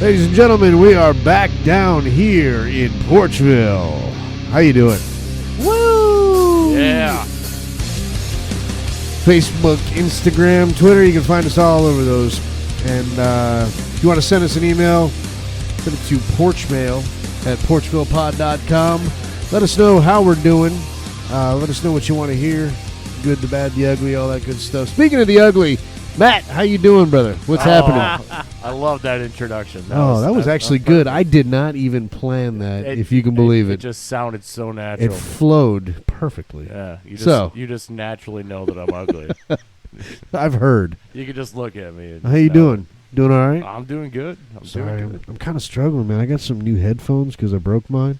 Ladies and gentlemen, we are back down here in Porchville. How you doing? Woo! Yeah. Facebook, Instagram, Twitter. You can find us all over those. And if you want to send us an email, send it to porchmail@porchvillepod.com. Let us know how we're doing. Let us know what you want to hear. Good, the bad, the ugly, all that good stuff. Speaking of the ugly, Matt, how you doing, brother? What's happening? I love that introduction. That was actually good. I did not even plan that, if you can believe it. It just sounded so natural. It flowed perfectly. Yeah. You just naturally know that I'm ugly. I've heard. You can just look at me. How you doing? Doing all right? I'm doing good. Sorry, I'm kind of struggling, man. I got some new headphones because I broke mine.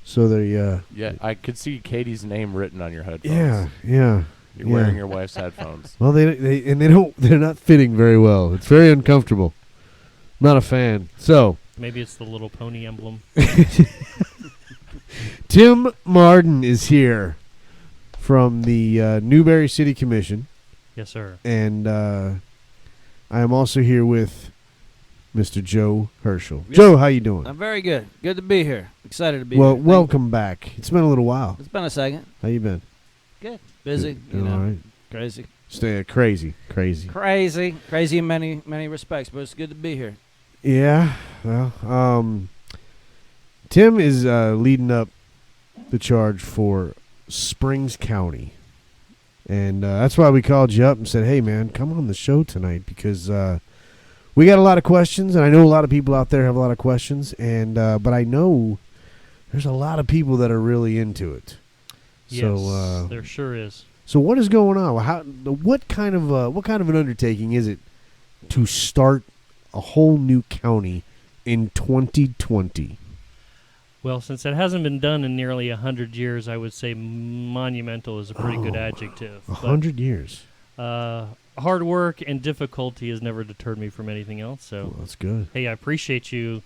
So they Yeah, I could see Katie's name written on your headphones. Yeah. You're wearing your wife's headphones. Well, they're not fitting very well. It's very uncomfortable. Not a fan. So maybe it's the little pony emblem. Tim Martin is here from the Newberry City Commission. Yes, sir. And I am also here with Mr. Joe Herschel. Yes. Joe, how you doing? I'm very good. Good to be here. Excited to be Well, here. welcome back. It's been a little while. It's been a second. How you been? Good. Busy. Doing all right? Crazy. Stay crazy. Crazy in many respects, but it's good to be here. Yeah. Well, Tim is leading up the charge for Springs County. And that's why we called you up and said, hey, man, come on the show tonight because we got a lot of questions, and I know a lot of people out there have a lot of questions, and but I know there's a lot of people that are really into it. Yes, so, there sure is. So what is going on? What kind of an undertaking is it to start a whole new county in 2020? Well, since it hasn't been done in nearly 100 years, I would say monumental is a pretty good adjective. 100 years. Hard work and difficulty has never deterred me from anything else. So Well, that's good. hey, I appreciate you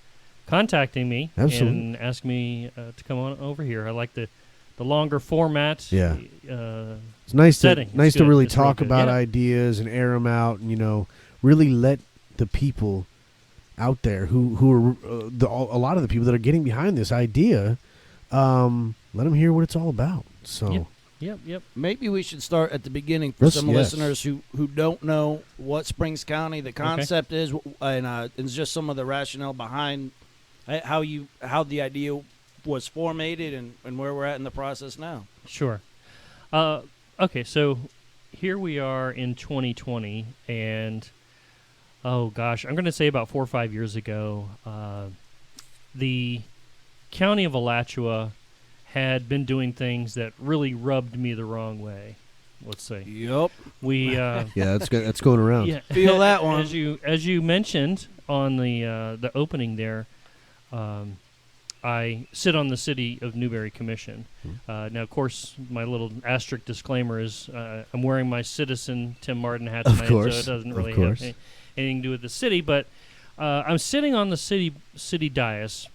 contacting me and asking me to come on over here. I like the longer format. Yeah. It's nice setting. to really It's talk real good. about Yeah. ideas and air them out, and really let the people out there who are a lot of the people that are getting behind this idea, let them hear what it's all about. So. Yep. Maybe we should start at the beginning for some Yes. listeners who don't know what Springs County, the concept is, and just some of the rationale behind how the idea was formatted and where we're at in the process now. Sure. Okay, so here we are in 2020, and oh gosh, I'm going to say about 4 or 5 years ago, the county of Alachua had been doing things that really rubbed me the wrong way. Let's say Yep. we Yeah, that's going around. yeah, Feel that one. as you mentioned on the opening there. I sit on the City of Newberry Commission. Now, of course, my little asterisk disclaimer is I'm wearing my citizen Tim Martin hat tonight, so it doesn't really have anything to do with the city. But I'm sitting on the city dais,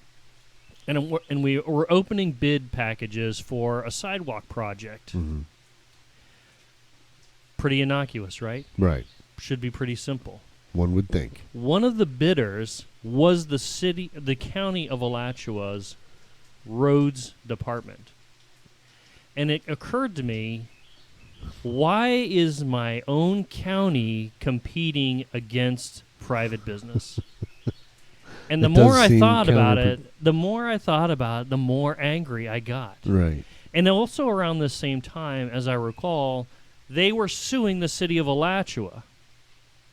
and we're opening bid packages for a sidewalk project. Mm-hmm. Pretty innocuous, right? Right. Should be pretty simple. One would think. One of the bidders was the county of Alachua's roads department. And it occurred to me, why is my own county competing against private business? And the more I thought about it, the more angry I got. Right. And also around the same time, as I recall, they were suing the city of Alachua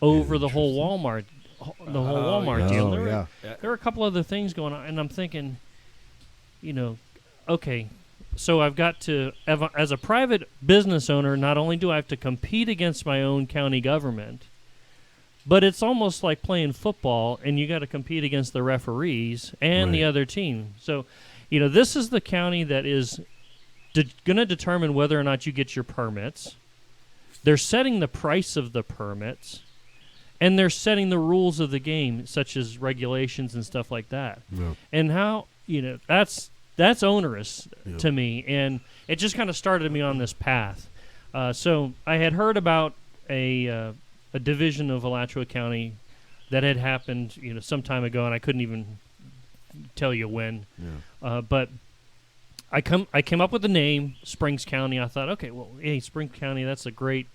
over the whole Walmart deal. There were a couple other things going on, and I'm thinking, okay, so I've got to, as a private business owner, not only do I have to compete against my own county government, but it's almost like playing football, and you got to compete against the referees and the other team. So, this is the county that is going to determine whether or not you get your permits. They're setting the price of the permits. And they're setting the rules of the game, such as regulations and stuff like that. Yep. And how, that's onerous to me. And it just kind of started me on this path. So I had heard about a division of Alachua County that had happened, some time ago, and I couldn't even tell you when. Yeah. But I came up with the name Springs County. I thought, okay, well, hey, Springs County, that's a great,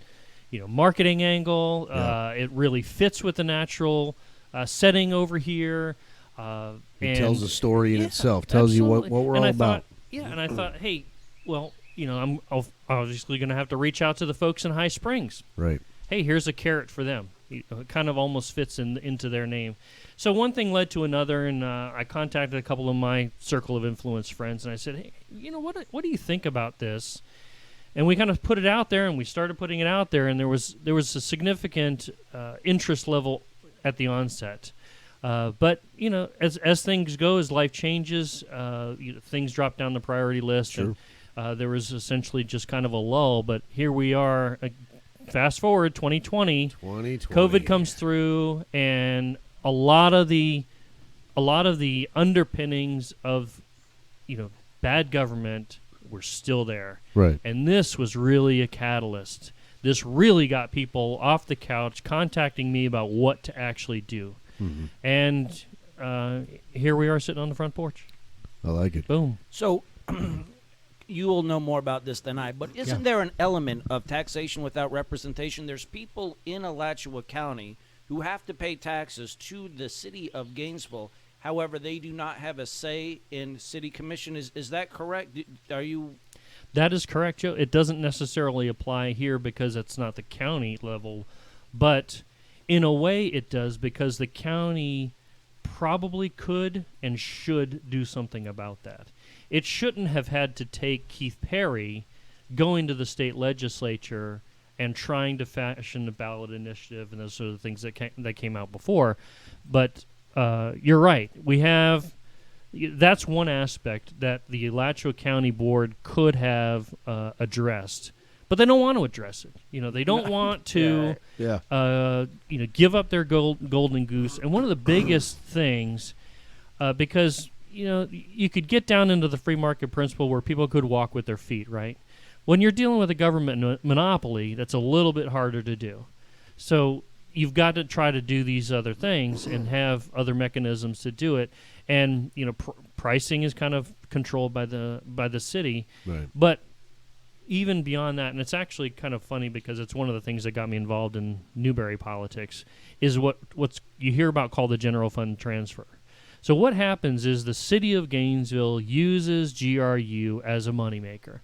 marketing angle. Yeah. It really fits with the natural setting over here. It tells a story in itself. Tells absolutely. you what we're and all I about. And I thought, hey, well, I'm obviously going to have to reach out to the folks in High Springs. Right. Hey, here's a carrot for them. It kind of almost fits into their name. So one thing led to another, and I contacted a couple of my circle of influence friends, and I said, hey, what do you think about this? And we kind of put it out there, and we started putting it out there, and there was a significant interest level at the onset. But as things go, as life changes, things drop down the priority list. Sure. And there was essentially just kind of a lull. But here we are. Fast forward 2020. COVID comes through, and a lot of the underpinnings of bad government were still there. Right. And this was really a catalyst. This really got people off the couch contacting me about what to actually do. Mm-hmm. And here we are sitting on the front porch. I like it. Boom. So you will know more about this than I, but isn't there an element of taxation without representation? There's people in Alachua County who have to pay taxes to the city of Gainesville. However, they do not have a say in city commission. Is that correct? Are you? That is correct, Joe. It doesn't necessarily apply here because it's not the county level, but in a way it does because the county probably could and should do something about that. It shouldn't have had to take Keith Perry going to the state legislature and trying to fashion a ballot initiative and those sort of things that came out before. But you're right. That's one aspect that the Alachua County Board could have addressed, but they don't want to address it. They don't want to give up their golden goose. And one of the biggest things, because you could get down into the free market principle where people could walk with their feet, right? When you're dealing with a government monopoly, that's a little bit harder to do. So you've got to try to do these other things and have other mechanisms to do it. And pricing is kind of controlled by the city. Right. But even beyond that, and it's actually kind of funny because it's one of the things that got me involved in Newberry politics, is what's you hear about called the general fund transfer. So what happens is the city of Gainesville uses GRU as a moneymaker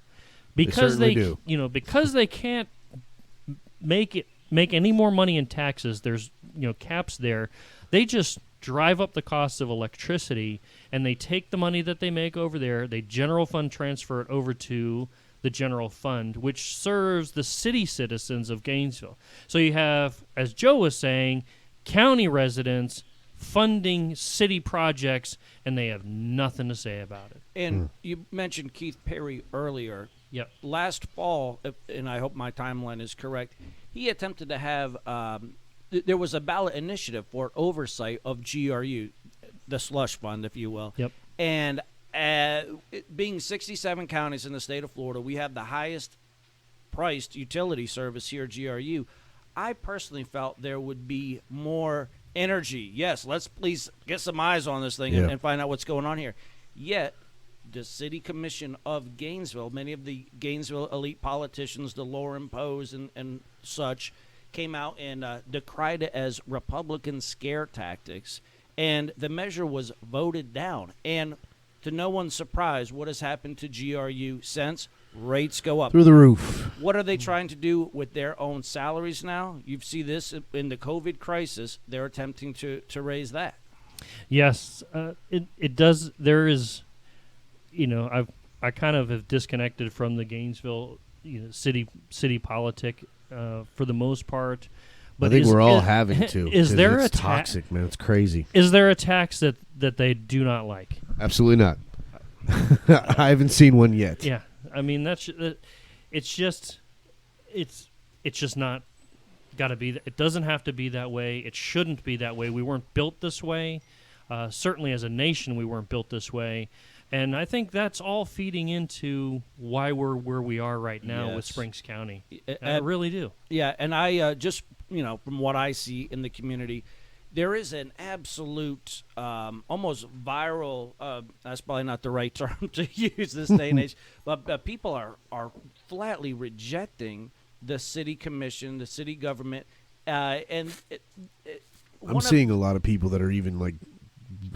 because because they can't make any more money in taxes. There's caps there. They just drive up the cost of electricity, and they take the money that they make over there. They general fund transfer it over to the general fund, which serves the city citizens of Gainesville. So you have, as Joe was saying, county residents funding city projects, and they have nothing to say about it. And you mentioned Keith Perry earlier. Yep. Last fall, and I hope my timeline is correct, he attempted to have there was a ballot initiative for oversight of GRU, the slush fund, if you will. Yep. And being 67 counties in the state of Florida, we have the highest priced utility service here at GRU. I personally felt there would be more energy. Yes, let's please get some eyes on this thing and find out what's going on here. Yet, the City Commission of Gainesville, many of the Gainesville elite politicians, the Lauren Poes and such, came out and decried it as Republican scare tactics, and the measure was voted down. And to no one's surprise, what has happened to GRU since? Rates go up. Through the roof. What are they trying to do with their own salaries now? You see this in the COVID crisis. They're attempting to raise that. Yes, it does. There is, I kind of have disconnected from the Gainesville city politic for the most part. But I think we're all having to. Is there it's toxic, man? It's crazy. Is there a tax that they do not like? Absolutely not. I haven't seen one yet. Yeah, I mean it's just not got to be. It doesn't have to be that way. It shouldn't be that way. We weren't built this way. Certainly, as a nation, we weren't built this way. And I think that's all feeding into why we're where we are right now with Springs County. I really do. Yeah, and I just, from what I see in the community, there is an absolute, almost viral. That's probably not the right term to use this day and age, but people are flatly rejecting the city commission, the city government, and I'm seeing a lot of people that are even like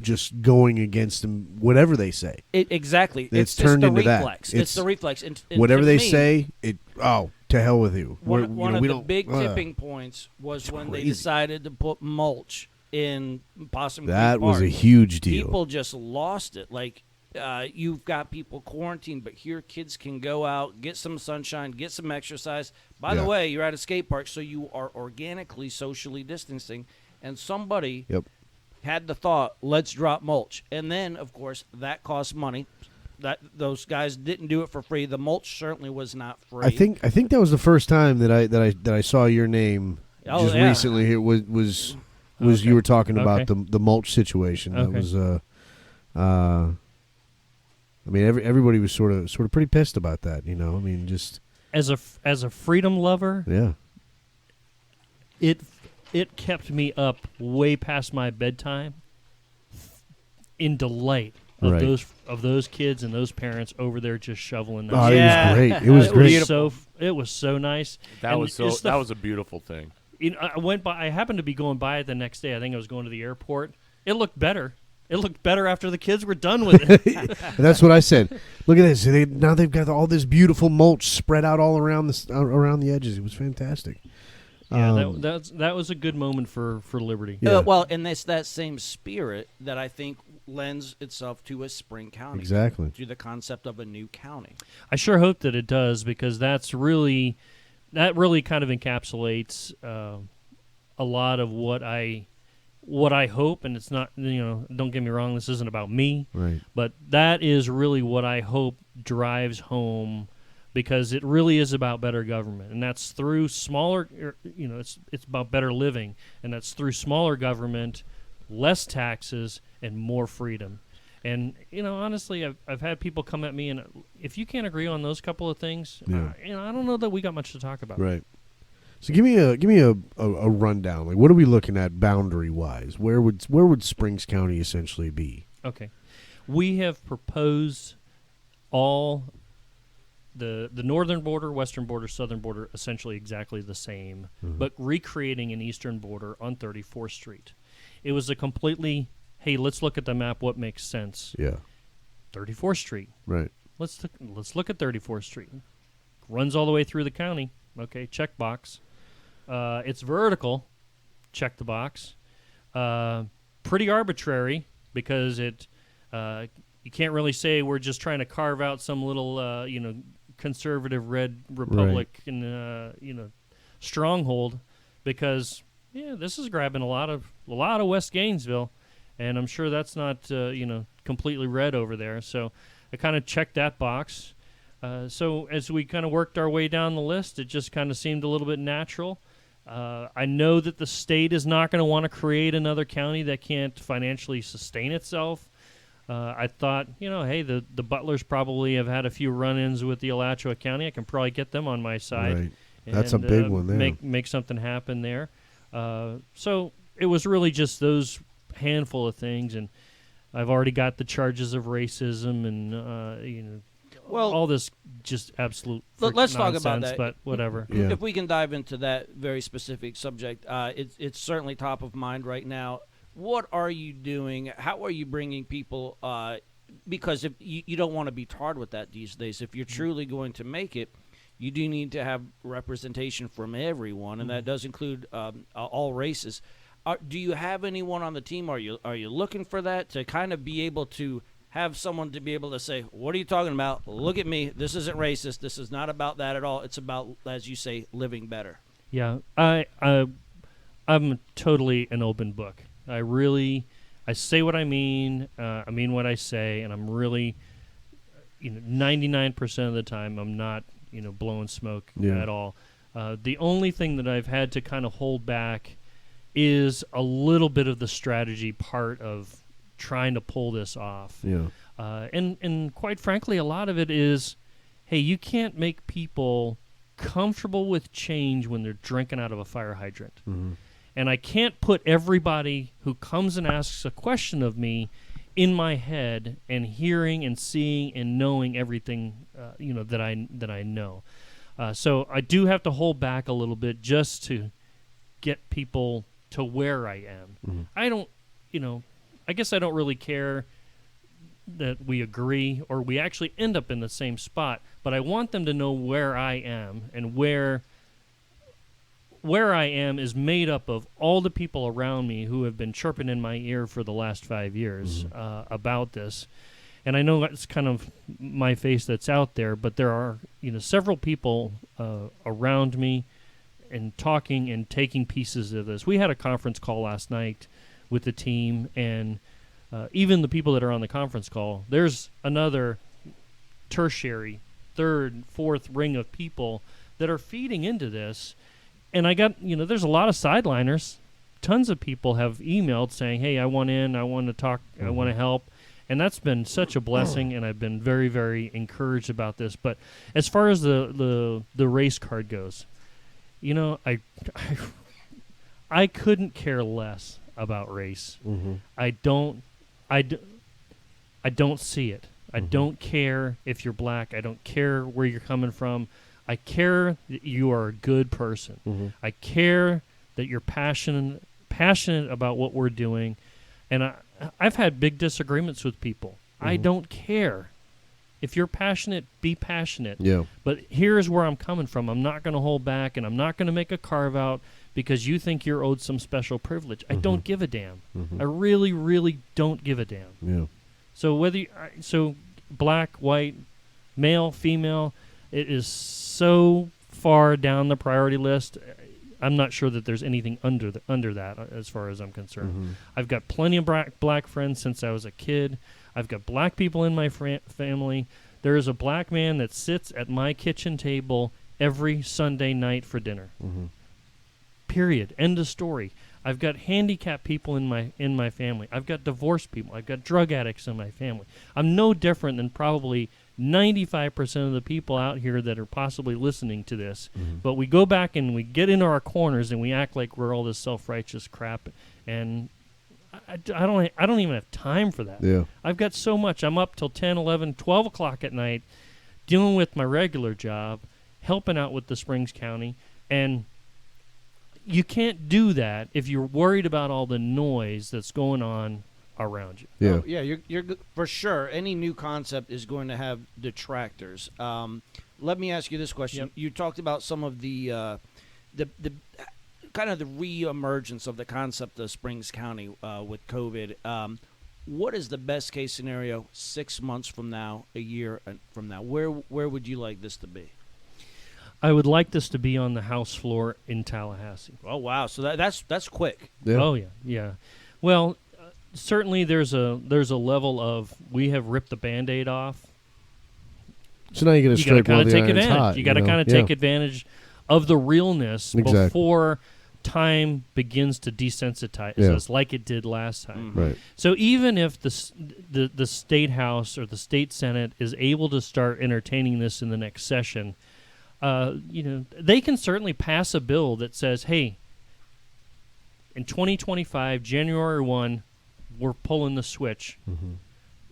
just going against them, whatever they say. Exactly, It's just turned the into that. reflex. It's the reflex. And whatever to they me, say, to hell with you. One of we the don't- big tipping points was when they crazy. decided to put mulch in Possum Creek That was Park. a huge deal. People just lost it. Like, you've got people quarantined, but here kids can go out, get some sunshine, get some exercise. By the Yeah. way, you're at a skate park, so you are organically socially distancing. And somebody had the thought, let's drop mulch. And then, of course, that costs money. Those guys didn't do it for free. The mulch certainly was not free. I think that was the first time that I saw your name just recently. Here was you were talking about the mulch situation. That was I mean everybody was sort of pretty pissed about that. I mean just as a freedom lover, yeah. It kept me up way past my bedtime in delight of those kids and those parents over there just shoveling their It was great. It was great. It was so nice. That was a beautiful thing. I happened to be going by it the next day. I think I was going to the airport. It looked better. It looked better after the kids were done with it. And that's what I said. Look at this. Now they've got all this beautiful mulch spread out all around the edges. It was fantastic. Yeah, that was a good moment for Liberty. Yeah. Well, and it's that same spirit that I think lends itself to a Spring County. Exactly. To the concept of a new county. I sure hope that it does, because that really kind of encapsulates a lot of what I hope. And it's not, don't get me wrong, this isn't about me, right? But that is really what I hope drives home. Because it really is about better government, and that's through smaller. It's about better living, and that's through smaller government, less taxes, and more freedom. And honestly, I've had people come at me, and if you can't agree on those couple of things, I don't know that we got much to talk about. Right. So give me a rundown. Like, what are we looking at boundary wise? Where would Springs County essentially be? Okay, we have proposed all. The northern border, western border, southern border, essentially exactly the same, but recreating an eastern border on 34th Street. It was a completely, hey, let's look at the map, what makes sense. Yeah. 34th Street. Right. Let's look at 34th Street. Runs all the way through the county. Okay, check box. It's vertical. Check the box. Pretty arbitrary, because it you can't really say we're just trying to carve out some little conservative red Republican stronghold, because this is grabbing a lot of West Gainesville, and I'm sure that's not completely red over there. So I kind of checked that box. So as we kind of worked our way down the list, it just kind of seemed a little bit natural. I know that the state is not going to want to create another county that can't financially sustain itself. I thought, hey, the Butlers probably have had a few run-ins with the Alachua County. I can probably get them on my side. Right. That's a big one there. Make something happen there. So it was really just those handful of things, and I've already got the charges of racism and all this just absolute. Let's talk about nonsense, that. But whatever. Yeah. If we can dive into that very specific subject, it's certainly top of mind right now. What are you doing? How are you bringing people? Because if you don't want to be tarred with that these days. If you're truly going to make it, you do need to have representation from everyone, and that does include all races. Do you have anyone on the team? Are you looking for that to kind of be able to have someone to be able to say, what are you talking about? Look at me. This isn't racist. This is not about that at all. It's about, as you say, living better. Yeah, I'm totally an open book. I say what I mean what I say, and I'm really, 99% of the time I'm not, blowing smoke at all. The only thing that I've had to kind of hold back is a little bit of the strategy part of trying to pull this off. Yeah. And quite frankly, a lot of it is, hey, you can't make people comfortable with change when they're drinking out of a fire hydrant. Mm-hmm. And I can't put everybody who comes and asks a question of me in my head and hearing and seeing and knowing everything that I know. So I do have to hold back a little bit just to get people to where I am. Mm-hmm. I don't, I guess I don't really care that we agree or we actually end up in the same spot, but I want them to know where I am, and where I am is made up of all the people around me who have been chirping in my ear for the last 5 years about this. And I know that's kind of my face that's out there, but there are several people around me and talking and taking pieces of this. We had a conference call last night with the team, and even the people that are on the conference call, there's another tertiary, third, fourth ring of people that are feeding into this. And I got, there's a lot of sideliners. Tons of people have emailed saying, hey, I want in, I want to talk, I want to help. And that's been such a blessing, and I've been very, very encouraged about this. But as far as the race card goes, I couldn't care less about race. Mm-hmm. I don't see it. I don't care if you're black. I don't care where you're coming from. I care that you are a good person. Mm-hmm. I care that you're passionate about what we're doing. And I've had big disagreements with people. Mm-hmm. I don't care. If you're passionate, be passionate. Yeah. But here's where I'm coming from. I'm not going to hold back, and I'm not going to make a carve out because you think you're owed some special privilege. I don't give a damn. Mm-hmm. I really, really don't give a damn. Yeah. So black, white, male, female, it is so far down the priority list. I'm not sure that there's anything under that as far as I'm concerned. Mm-hmm. I've got plenty of black friends since I was a kid. I've got black people in my family. There is a black man that sits at my kitchen table every Sunday night for dinner. Mm-hmm. Period. End of story. I've got handicapped people in my family. I've got divorced people. I've got drug addicts in my family. I'm no different than probably 95% of the people out here that are possibly listening to this. Mm-hmm. But we go back and we get into our corners and we act like we're all this self-righteous crap. And I don't even have time for that. Yeah. I've got so much. I'm up till 10, 11, 12 o'clock at night dealing with my regular job, helping out with the Springs County. And you can't do that if you're worried about all the noise that's going on around you. Yeah. Oh, yeah, you're for sure. Any new concept is going to have detractors. Let me ask you this question. Yep. You talked about some of the kind of the re-emergence of the concept of Springs County with COVID. What is the best case scenario 6 months from now, a year from now? Where would you like this to be? I would like this to be on the House floor in Tallahassee. Oh wow! So that's quick. Yeah. Oh yeah. Well, certainly there's a level of we have ripped the Band-Aid off. So now you get a You got to straight kind while of the take iron's advantage. hot, You got to kind of take advantage of the realness Exactly. before time begins to desensitize us like it did last time. Right. So even if the state house or the state senate is able to start entertaining this in the next session, they can certainly pass a bill that says, hey, in 2025, January 1, we're pulling the switch. Mm-hmm.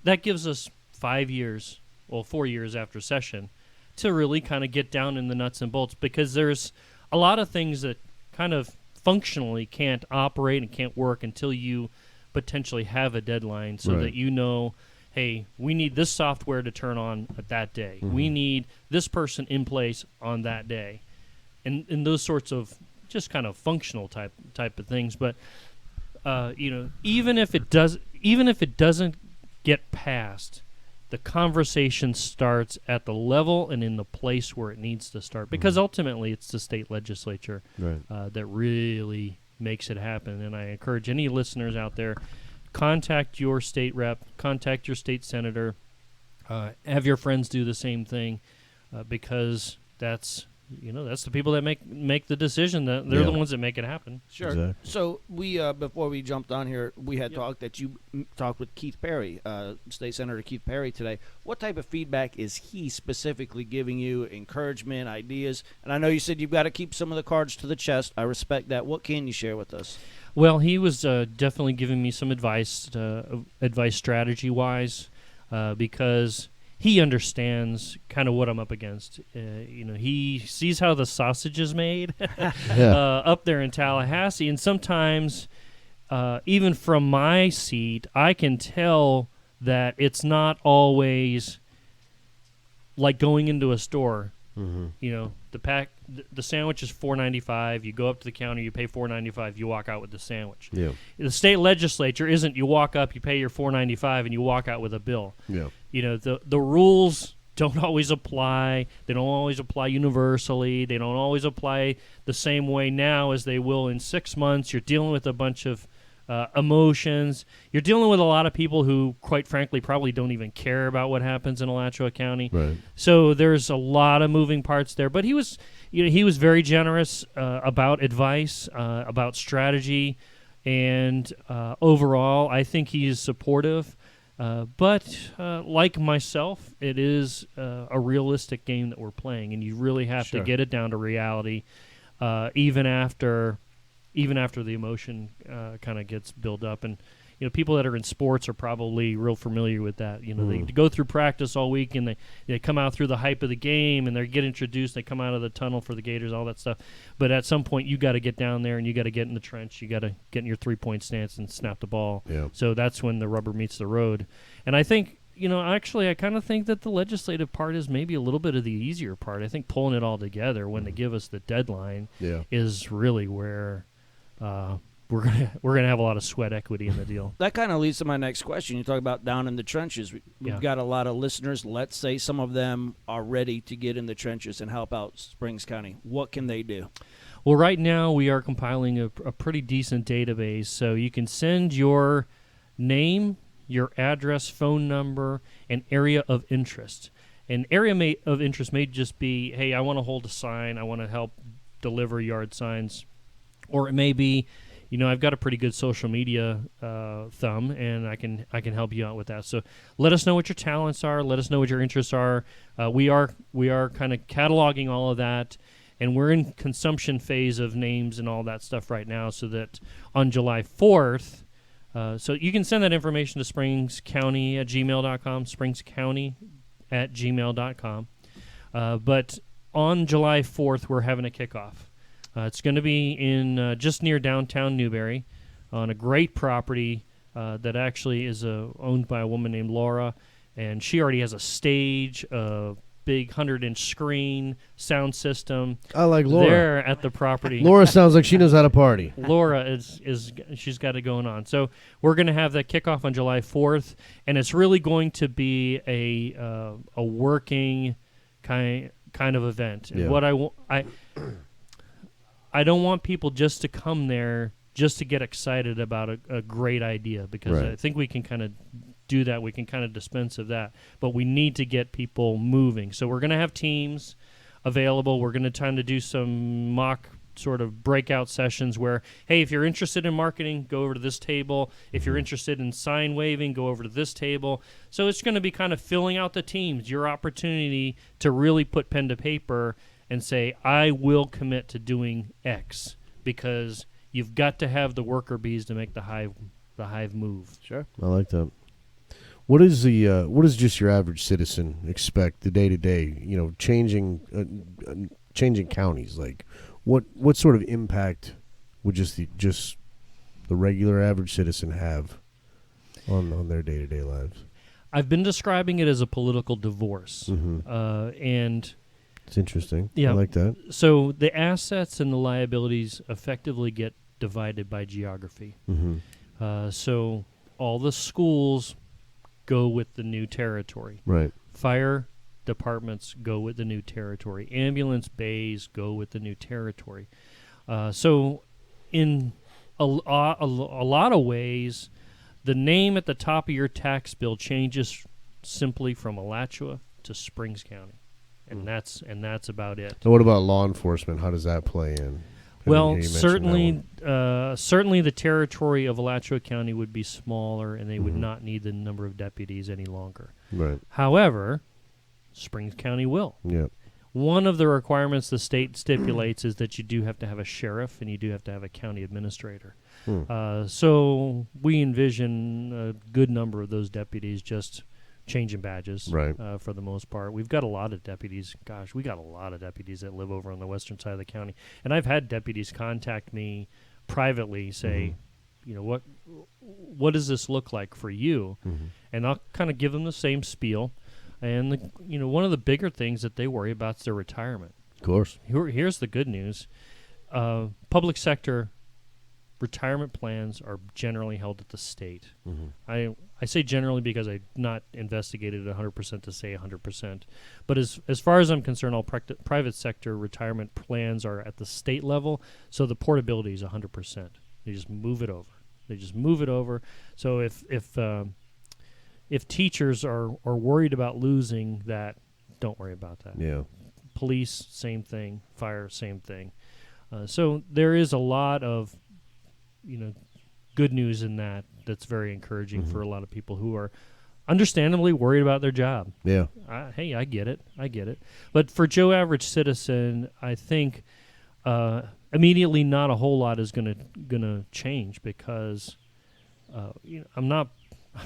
That gives us 4 years after session to really kind of get down in the nuts and bolts, because there's a lot of things that kind of functionally can't operate and can't work until you potentially have a deadline so that you know, hey, we need this software to turn on at that day. Mm-hmm. We need this person in place on that day. And those sorts of just kind of functional type of things. But even if it doesn't get passed, the conversation starts at the level and in the place where it needs to start, because ultimately it's the state legislature that really makes it happen. And I encourage any listeners out there, contact your state rep, contact your state senator, have your friends do the same thing, because that's that's the people that make the decision. That they're the ones that make it happen. Sure. Exactly. So we before we jumped on here, we had talked that you talked with Keith Perry, State Senator Keith Perry today. What type of feedback is he specifically giving you? Encouragement, ideas? And I know you said you've got to keep some of the cards to the chest. I respect that. What can you share with us? Well, he was definitely giving me some advice strategy wise, because he understands kind of what I'm up against. He sees how the sausage is made up there in Tallahassee, and sometimes, even from my seat, I can tell that it's not always like going into a store. Mm-hmm. The sandwich is $4.95. You go up to the counter, you pay $4.95. You walk out with the sandwich. Yeah. The state legislature isn't. You walk up, you pay your $4.95, and you walk out with a bill. Yeah. The rules don't always apply. They don't always apply universally. They don't always apply the same way now as they will in 6 months. You're dealing with a bunch of emotions. You're dealing with a lot of people who, quite frankly, probably don't even care about what happens in Alachua County. Right. So there's a lot of moving parts there. But he was very generous about advice, about strategy, and overall, I think he is supportive. But like myself, it is a realistic game that we're playing, and you really have to get it down to reality, even after the emotion kind of gets built up. And people that are in sports are probably real familiar with that. They go through practice all week, and they come out through the hype of the game, and they get introduced. They come out of the tunnel for the Gators, all that stuff. But at some point, you got to get down there, and you got to get in the trench. You got to get in your 3-point stance and snap the ball. Yeah. So that's when the rubber meets the road. And I think, I kind of think that the legislative part is maybe a little bit of the easier part. I think pulling it all together when they give us the deadline is really where we're gonna have a lot of sweat equity in the deal. That kind of leads to my next question. You talk about down in the trenches. We've got a lot of listeners. Let's say some of them are ready to get in the trenches and help out Springs County. What can they do? Well, right now we are compiling a pretty decent database, so you can send your name, your address, phone number, and area of interest. An area of interest may just be, hey, I want to hold a sign. I want to help deliver yard signs. Or it may be, I've got a pretty good social media thumb, and I can help you out with that. So let us know what your talents are. Let us know what your interests are. We are kind of cataloging all of that, and we're in consumption phase of names and all that stuff right now. So that on July 4th, so you can send that information to springscounty@gmail.com, springscounty@gmail.com. But on July 4th, we're having a kickoff. It's going to be in just near downtown Newberry on a great property that actually is owned by a woman named Laura, and she already has a stage, a big 100-inch screen, sound system. I like Laura. There at the property. Laura sounds like she knows how to party. Laura she's got it going on. So we're going to have that kickoff on July 4th, and it's really going to be a working kind of event. And what I don't want people just to come there just to get excited about a great idea, because I think we can kind of do that. We can kind of dispense of that. But we need to get people moving. So we're going to have teams available. We're going to try to do some mock sort of breakout sessions where, hey, if you're interested in marketing, go over to this table. If you're interested in sign waving, go over to this table. So it's going to be kind of filling out the teams, your opportunity to really put pen to paper and say, I will commit to doing X, because you've got to have the worker bees to make the hive move. Sure. I like that. What does just your average citizen expect the day to day? Changing counties. Like, what sort of impact would just the regular average citizen have on their day to day lives? I've been describing it as a political divorce, and it's interesting. Yeah, I like that. So the assets and the liabilities effectively get divided by geography. So all the schools go with the new territory. Right. Fire departments go with the new territory. Ambulance bays go with the new territory. So in a lot of ways, the name at the top of your tax bill changes simply from Alachua to Springs County. and that's about it. So what about law enforcement? How does that play in? Well, certainly the territory of Alachua County would be smaller, and they would not need the number of deputies any longer. Right. However, Springs County will. Yep. One of the requirements the state stipulates is that you do have to have a sheriff and you do have to have a county administrator. So we envision a good number of those deputies just changing badges, right. For the most part. We've got a lot of deputies. Gosh, we got a lot of deputies that live over on the western side of the county. And I've had deputies contact me privately, say, what does this look like for you? And I'll kind of give them the same spiel. And, one of the bigger things that they worry about is their retirement. Of course. Here's the good news. Public sector retirement plans are generally held at the state. I say generally because I've not investigated it 100% to say 100%. But as far as I'm concerned, all private sector retirement plans are at the state level, so the portability is 100%. They just move it over. So if teachers are worried about losing that, don't worry about that. Yeah. Police, same thing. Fire, same thing. So there is a lot of good news in that's very encouraging for a lot of people who are understandably worried about their job. Yeah. Hey, I get it. But for Joe Average Citizen, I think immediately not a whole lot is gonna change because I'm not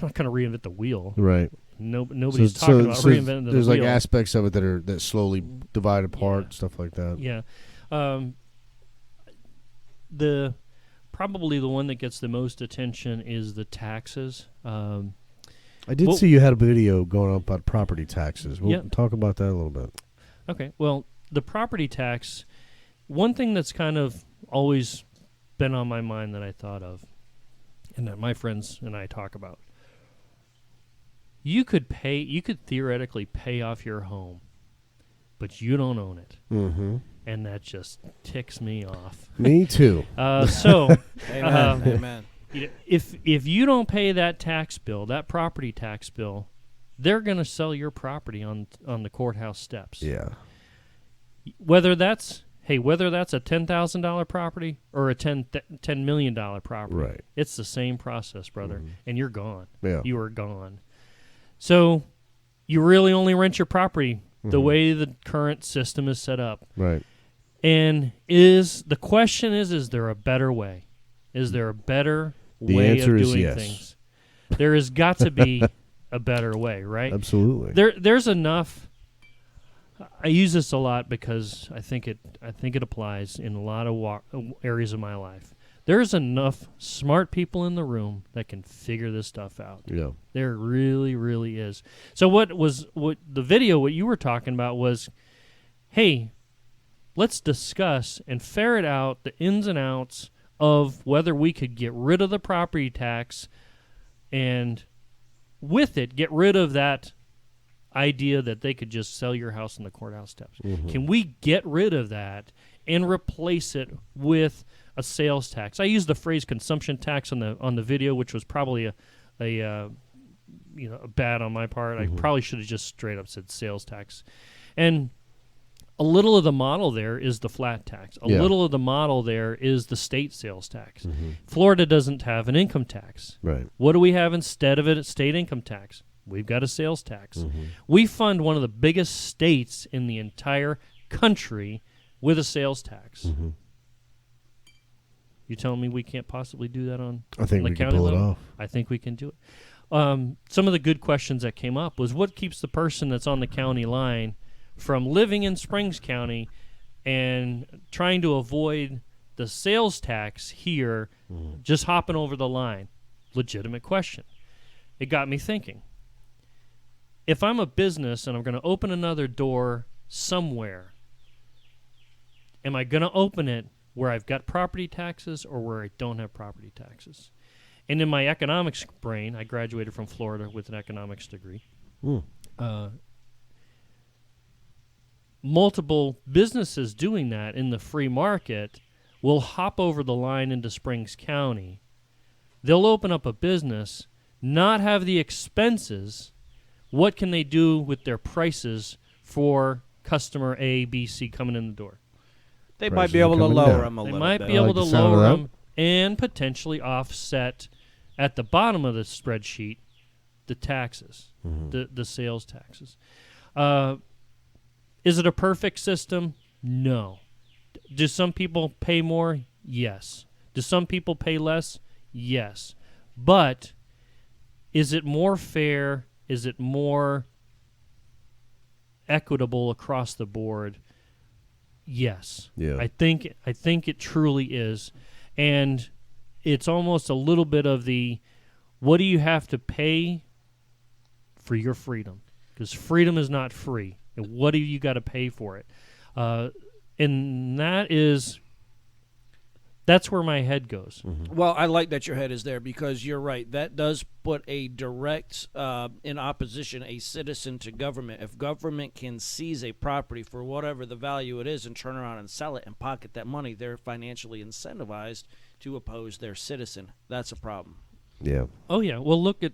going to reinvent the wheel. Right. Nobody's talking about reinventing the wheel. There's like aspects of it that slowly divide apart, stuff like that. Yeah. Probably the one that gets the most attention is the taxes. I did see you had a video going up about property taxes. We'll talk about that a little bit. Okay. Well, the property tax, one thing that's kind of always been on my mind that I thought of, and that my friends and I talk about, you could theoretically pay off your home, but you don't own it. Mm-hmm. And that just ticks me off. Me too. Amen. If you don't pay that tax bill, that property tax bill, they're going to sell your property on the courthouse steps. Yeah. Whether that's a $10,000 property or a $10 million property, right? It's the same process, brother, and you're gone. Yeah. You are gone. So you really only rent your property the way the current system is set up. Right. And the question is there a better way? Is there a better way of doing things? There has got to be a better way, right? Absolutely. There's enough. I use this a lot because I think it applies in a lot of areas of my life. There's enough smart people in the room that can figure this stuff out. Yeah. There really, really is. So what the video, what you were talking about was, hey, let's discuss and ferret out the ins and outs of whether we could get rid of the property tax and with it get rid of that idea that they could just sell your house on the courthouse steps. Can we get rid of that and replace it with a sales tax? I used the phrase consumption tax on the video, which was probably a bad on my part. I probably should have just straight up said sales tax. And a little of the model there is the flat tax. A little of the model there is the state sales tax. Florida doesn't have an income tax. Right. What do we have instead of it? A state income tax. We've got a sales tax. We fund one of the biggest states in the entire country with a sales tax. You telling me we can't possibly do that on I think the we can county pull level? it off. I think we can do it. Some of the good questions that came up was what keeps the person that's on the county line from living in Springs County and trying to avoid the sales tax here, just hopping over the line? Legitimate question. It got me thinking. If I'm a business and I'm going to open another door somewhere, am I going to open it where I've got property taxes or where I don't have property taxes? And in my economics brain, I graduated from Florida with an economics degree. Multiple businesses doing that in the free market will hop over the line into Springs County. They'll open up a business, not have the expenses. What can they do with their prices for customer A, B, C coming in the door. They Prices might be are able to coming lower down. them a They little might bit. be able like to the sound of lower that. them and potentially offset at the bottom of the spreadsheet the taxes, the sales taxes. Is it a perfect system? No. Do some people pay more? Yes. Do some people pay less? Yes. But is it more fair? Is it more equitable across the board? Yes. Yeah. I think it truly is. And it's almost a little bit of the what do you have to pay for your freedom? Because freedom is not free. And what do you got to pay for it? And that's where my head goes. Well, I like that your head is there because you're right. That does put a direct, in opposition, a citizen to government. If government can seize a property for whatever the value it is and turn around and sell it and pocket that money, they're financially incentivized to oppose their citizen. That's a problem. Yeah. Oh, yeah. Well, look at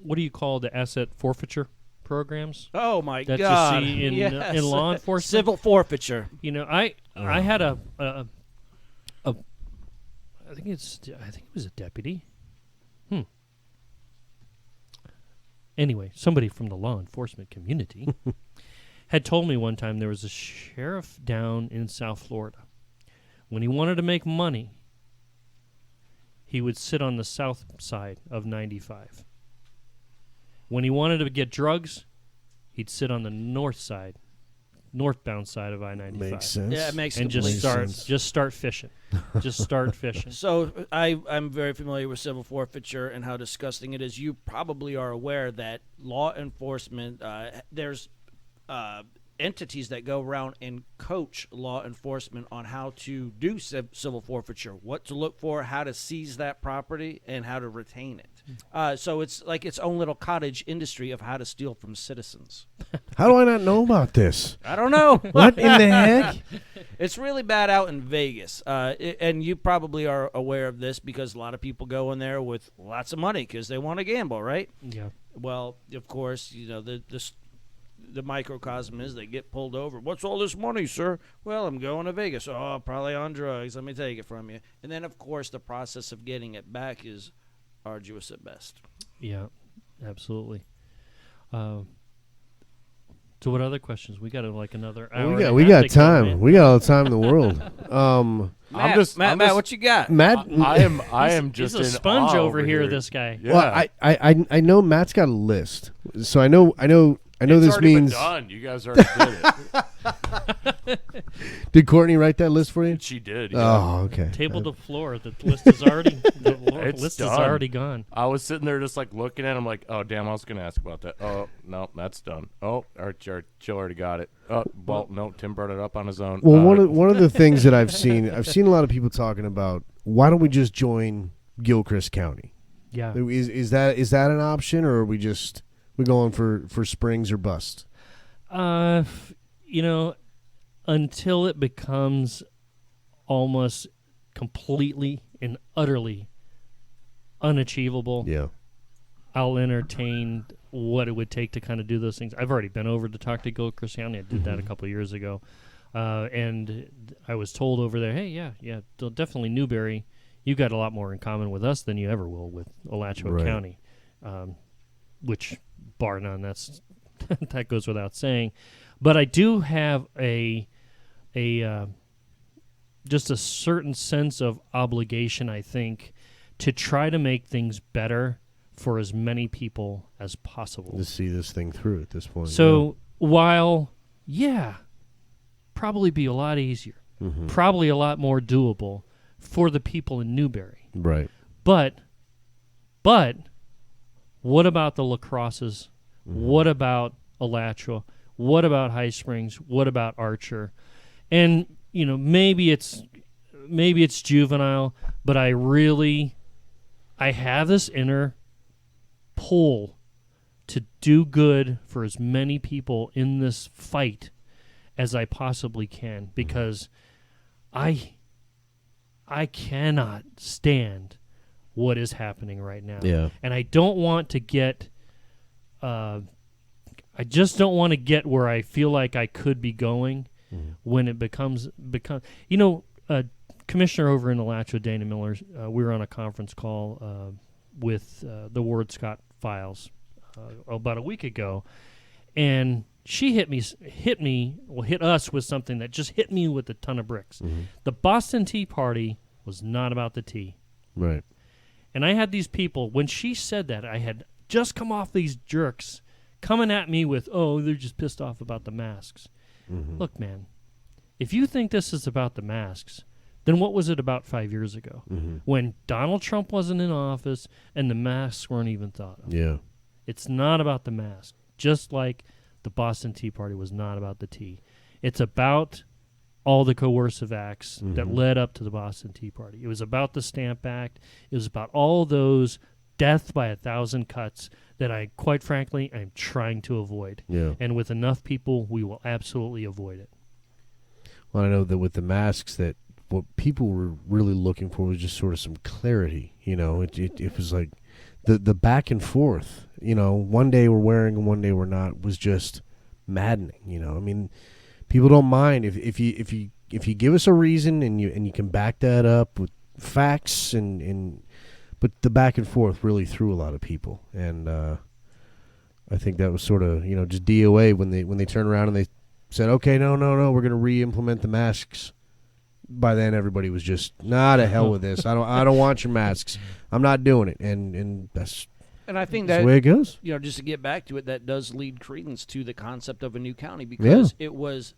what do you call the asset forfeiture programs Oh, my that God. you see in Yes. in law enforcement? Civil forfeiture. You know, I had a I think it was a deputy. Anyway, somebody from the law enforcement community had told me one time there was a sheriff down in South Florida. When he wanted to make money, he would sit on the south side of 95. When he wanted to get drugs, he'd sit on the northbound side of I-95. Makes sense. Yeah, it makes And complete sense. just start fishing. Just start fishing. So I'm very familiar with civil forfeiture and how disgusting it is. You probably are aware that law enforcement, there's entities that go around and coach law enforcement on how to do civil forfeiture, what to look for, how to seize that property, and how to retain it. So it's like its own little cottage industry of how to steal from citizens. How do I not know about this? I don't know. What in the heck? It's really bad out in Vegas, and you probably are aware of this because a lot of people go in there with lots of money because they want to gamble, right? Yeah. Well, of course, you know the microcosm is they get pulled over. What's all this money, sir? Well, I'm going to Vegas. Oh, probably on drugs. Let me take it from you. And then, of course, the process of getting it back is arduous at best. Yeah, absolutely. So what other questions? We got another hour. We got time. We got all the time in the world. Matt, what you got? Matt, I am just He's a in sponge awe over here. This guy. Yeah. well, I know Matt's got a list, so I know It's this already means. been done. You guys already did it. Did Courtney write that list for you? She did. Yeah. Oh, okay. Table to floor. The list is already It's list done. is already gone. I was sitting there just like looking at him like, oh, damn, I was going to ask about that. Oh, no, that's done. Oh, our Jill already got it. Oh, well, no, Tim brought it up on his own. Well, one of the things that I've seen a lot of people talking about. Why don't we just join Gilchrist County? Yeah. Is that an option, or are we going for Springs or bust? You know, until it becomes almost completely and utterly unachievable, Yeah. I'll entertain what it would take to kind of do those things. I've already been over to talk to Gilchrist County. I did that a couple of years ago. And I was told over there, hey, yeah, definitely Newberry, you've got a lot more in common with us than you ever will with Alachua Right. County, which, bar none, that goes without saying. But I do have just a certain sense of obligation, I think, to try to make things better for as many people as possible. To see this thing through at this point. So while, probably be a lot easier, probably a lot more doable for the people in Newberry. Right. But what about the La Crosses? What about Alachua? What about High Springs? What about Archer? And maybe it's juvenile, but I have this inner pull to do good for as many people in this fight as I possibly can, because I cannot stand what is happening right now. Yeah. And I don't want to get I just don't want to get where I feel like I could be going when it becomes. Commissioner over in Alachua, Dana Miller, we were on a conference call with the Ward Scott files about a week ago, and she hit us with something that just hit me with a ton of bricks. The Boston Tea Party was not about the tea. Right. And I had these people, when she said that, I had just come off these jerks coming at me with, oh, they're just pissed off about the masks. Look, man, if you think this is about the masks, then what was it about 5 years ago when Donald Trump wasn't in office and the masks weren't even thought of? Yeah. It's not about the mask, just like the Boston Tea Party was not about the tea. It's about all the coercive acts that led up to the Boston Tea Party. It was about the Stamp Act. It was about all those death by 1,000 cuts that I, quite frankly, am trying to avoid. Yeah. And with enough people, we will absolutely avoid it. Well, I know that with the masks, that what people were really looking for was just sort of some clarity. It was like the back and forth. One day we're wearing and one day we're not was just maddening. I mean, people don't mind if you give us a reason and you can back that up with facts but the back and forth really threw a lot of people, and I think that was sort of just DOA when they turned around and they said, okay, no, we're going to re-implement the masks. By then, everybody was just, to hell with this. I don't want your masks. I'm not doing it, and that's. And I think that's the way it goes. Just to get back to it, that does lead credence to the concept of a new county, because it was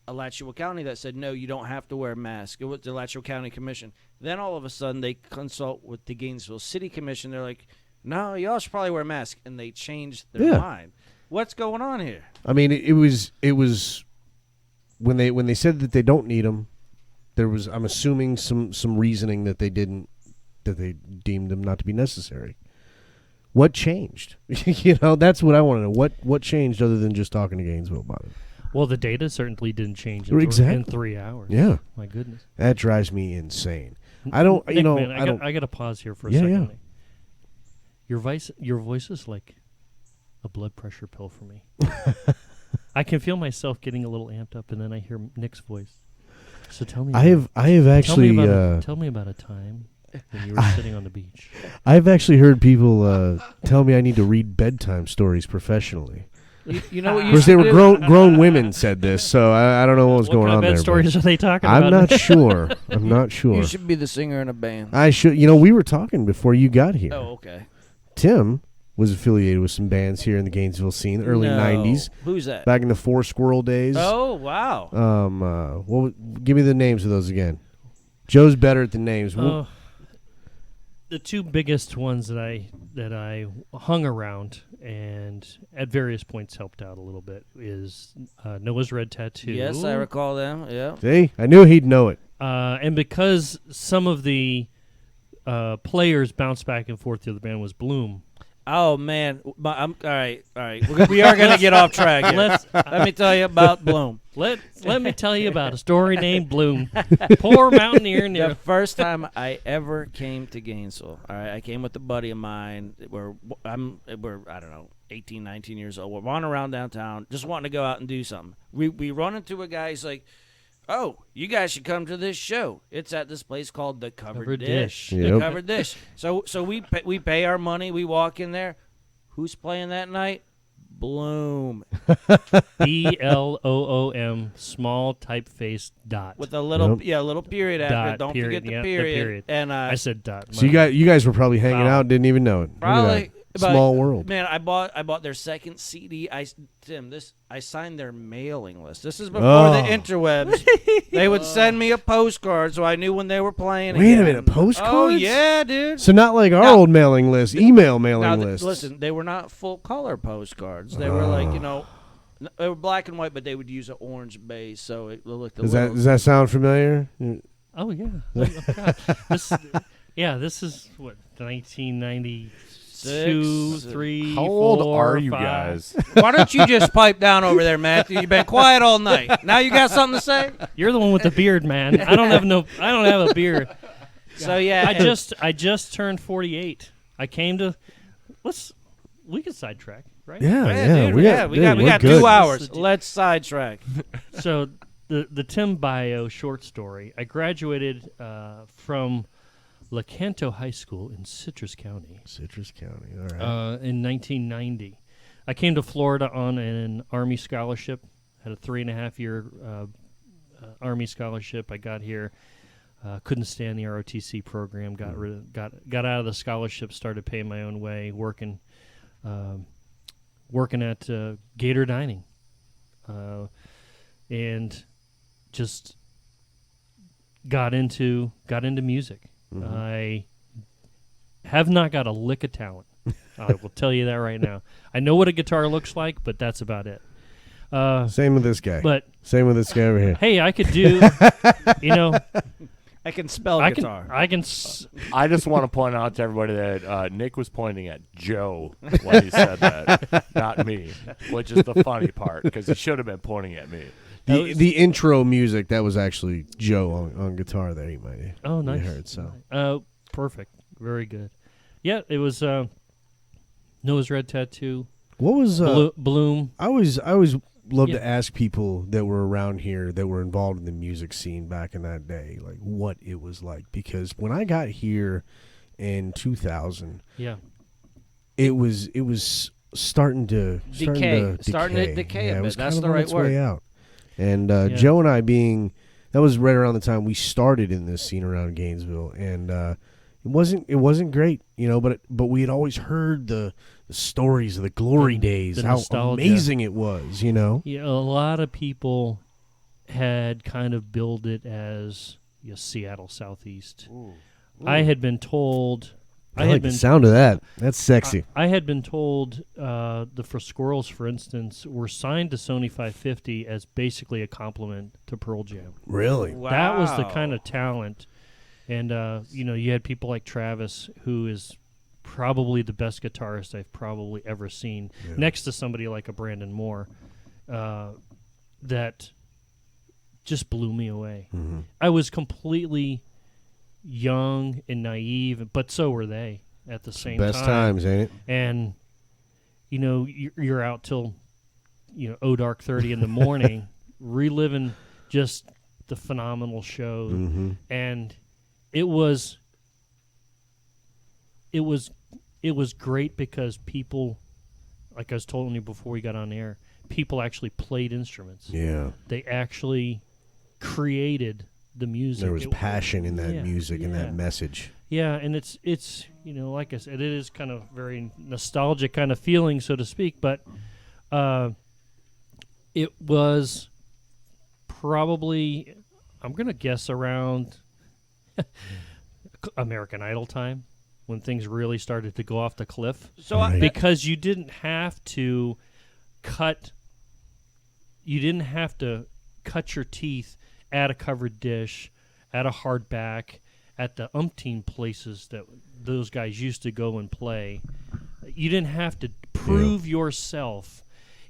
Alachua County that said, no, you don't have to wear a mask. It was the Alachua County Commission. Then all of a sudden they consult with the Gainesville City Commission. They're like, no, y'all should probably wear a mask. And they changed their mind. What's going on here? I mean, it was when they said that they don't need them, there was, I'm assuming, some reasoning that they deemed them not to be necessary. What changed? That's what I want to know. What changed other than just talking to Gainesville about it? Well, the data certainly didn't change in 3 hours. Yeah. My goodness. That drives me insane. I don't, Nick, man, I got to pause here for a second. Yeah. Your voice is like a blood pressure pill for me. I can feel myself getting a little amped up, and then I hear Nick's voice. So tell me. I have actually. Tell me about a time when you were sitting on the beach. I've actually heard people tell me I need to read bedtime stories professionally. You know what? Of course, they were grown women said this, so I don't know what was going on there. What stories are they talking about? I'm not sure. You should be the singer in a band. I should. We were talking before you got here. Oh, okay. Tim was affiliated with some bands here in the Gainesville scene, early 90s. Who's that? Back in the Four Squirrel days. Oh, wow. Give me the names of those again. Joe's better at the names. The two biggest ones that I hung around and at various points helped out a little bit is Noah's Red Tattoo. Yes, I recall them. Yeah. See, I knew he'd know it. And because some of the players bounced back and forth, the other band was Bloom. Oh man, all right. We are going to get off track. Let me tell you about Bloom. Let me tell you about a story named Bloom. Poor mountaineer. The first time I ever came to Gainesville, all right, I came with a buddy of mine. We're I don't know, 18, 19 years old. We're wandering around downtown, just wanting to go out and do something. We run into a guy. He's like, oh, you guys should come to this show. It's at this place called the Covered Dish. Yep. The Covered Dish. So we pay our money. We walk in there. Who's playing that night? Bloom. BLOOM, small typeface dot. With a little little period after dot, it. Don't period, forget the period. And I said dot. So you guys were probably hanging out and didn't even know it. Probably. Small world. Man, I bought their second CD. I signed their mailing list. This is before the interwebs. They would send me a postcard so I knew when they were playing. Wait a minute, postcards? Oh yeah, dude. So not like our old mailing list, email mailing list. Listen, they were not full color postcards. They were like, they were black and white, but they would use an orange base, so it looked a little. Does that sound familiar? Oh yeah. This is what 1990. 2, 3, How old 4, are you 5. guys? Why don't you just pipe down over there, Matthew? You've been quiet all night. Now you got something to say? You're the one with the beard, man. I don't have a beard. So yeah, I just turned 48. I came to we can sidetrack, right? Yeah, dude, we got we we're got good. 2 hours. This is the- Let's sidetrack. So the Tim Bio short story. I graduated from Lecanto High School in Citrus County Citrus County. All right. in 1990. I came to Florida on an Army scholarship. Had a 3.5-year Army scholarship. I got here. Couldn't stand the ROTC program. Got out of the scholarship. Started paying my own way. Working at Gator Dining, and just got into music. I have not got a lick of talent. I will tell you that right now. I know what a guitar looks like, but that's about it. Same with this guy. But Same with this guy over here. hey, I could do, I can spell I guitar. can I just want to point out to everybody that Nick was pointing at Joe when he said that, not me, which is the funny part because he should have been pointing at me. The intro music, that was actually Joe on guitar there, you might Oh, nice. you heard, so. Perfect. Very good. Yeah, it was Nose Red Tattoo, What was Bloom. I always love Yeah. to ask people that were around here that were involved in the music scene back in that day, like what it was like, because when I got here in 2000, Yeah. it was starting to Decay. decay. Starting to decay a Yeah, it bit. was That's kind of the on right its way word. out. And Yeah. Joe and I that was right around the time we started in this scene around Gainesville, and it wasn't great, but we had always heard the stories of the glory days, the how nostalgia. amazing it was, Yeah, a lot of people had kind of billed it as Seattle Southeast. I had been told. I like the sound of that. That's sexy. I had been told the For Squirrels, for instance, were signed to Sony 550 as basically a compliment to Pearl Jam. Really? That was the Wow. kind of talent. And, you had people like Travis, who is probably the best guitarist I've probably ever seen, Yeah. next to somebody like a Brandon Moore, that just blew me away. Mm-hmm. I was completely young and naive, but so were they at the same Best time. times, ain't it? And, you're out till, dark 30 in the morning, reliving just the phenomenal show. Mm-hmm. And it was great because people, like I was telling you before we got on air, people actually played instruments. Yeah. They actually created the music. There was passion in that yeah, music and yeah. that message. Yeah, and it's like I said, it is kind of very nostalgic kind of feeling, so to speak, but it was probably, I'm going to guess, around American Idol time when things really started to go off the cliff. So Right. Because you didn't have to cut your teeth at a covered dish, at a hardback, at the umpteen places that those guys used to go and play. You didn't have to prove yourself.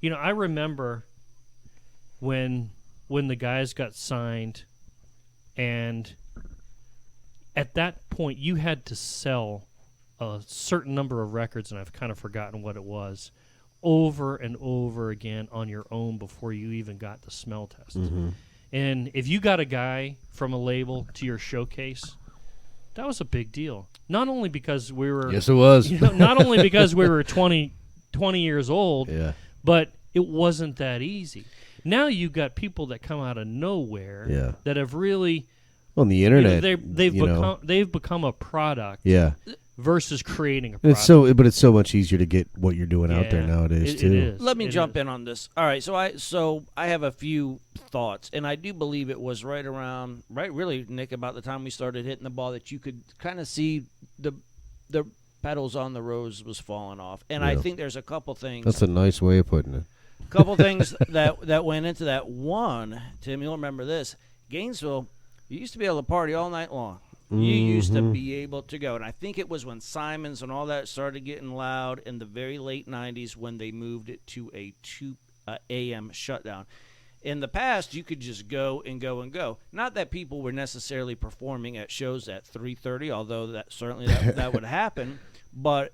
I remember when the guys got signed, and at that point you had to sell a certain number of records, and I've kind of forgotten what it was, over and over again on your own before you even got the smell test. Mm-hmm. And if you got a guy from a label to your showcase, that was a big deal. Not only because we were Yes, it was. not only because we were 20 years old, Yeah. but it wasn't that easy. Now you've got people that come out of nowhere Yeah. that have really On the internet, they've become a product yeah. versus creating a And product. but it's so much easier to get what you're doing out there Yeah, nowadays it too. is. Let me It jump is. in on this. All right, so I have a few thoughts, and I do believe it was really, Nick, about the time we started hitting the ball that you could kind of see the petals on the rose was falling off. And I Yeah. think there's a couple things. That's a nice way of putting it. Couple things that went into that. One, Tim, you'll remember this. Gainesville, you used to be able to party all night long. You used to Mhm. be able to go. And I think it was when Simons and all that started getting loud in the very late 90s when they moved it to a 2 a.m. shutdown. In the past, you could just go and go and go. Not that people were necessarily performing at shows at 3:30, although that certainly that would happen. But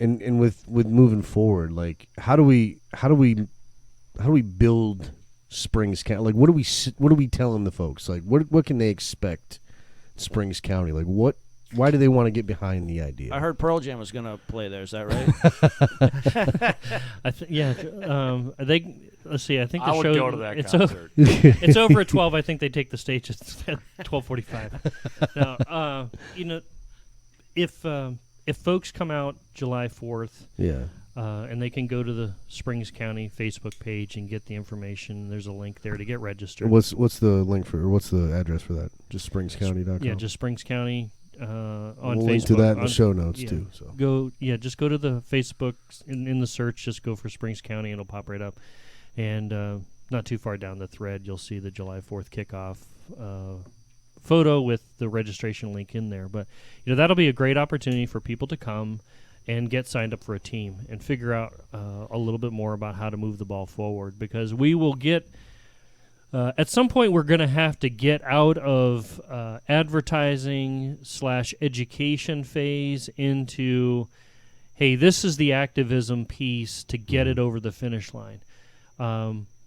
and with moving forward, like how do we build Springs County? Like, what do we telling the folks? Like, what can they expect in Springs County? Like, why do they want to get behind the idea? I heard Pearl Jam was going to play there. Is that right? They let's see. I think the I would show go to that it's concert. it's over at 12. I think they take the stage at 12:45. No, if folks come out July 4th, Yeah. and they can go to the Springs County Facebook page and get the information. There's a link there to get registered. What's the link for? Or what's the address for that? Just SpringsCounty.com. Yeah, just Springs County on we'll Facebook. link to that in on the show notes yeah. too. So Just go to the Facebook in the search. Just go for Springs County, and it'll pop right up. And not too far down the thread, you'll see the July 4th kickoff photo with the registration link in there. But that'll be a great opportunity for people to come and get signed up for a team and figure out a little bit more about how to move the ball forward, because we will get at some point we're going to have to get out of advertising / education phase into, hey, this is the activism piece to get it over the finish line.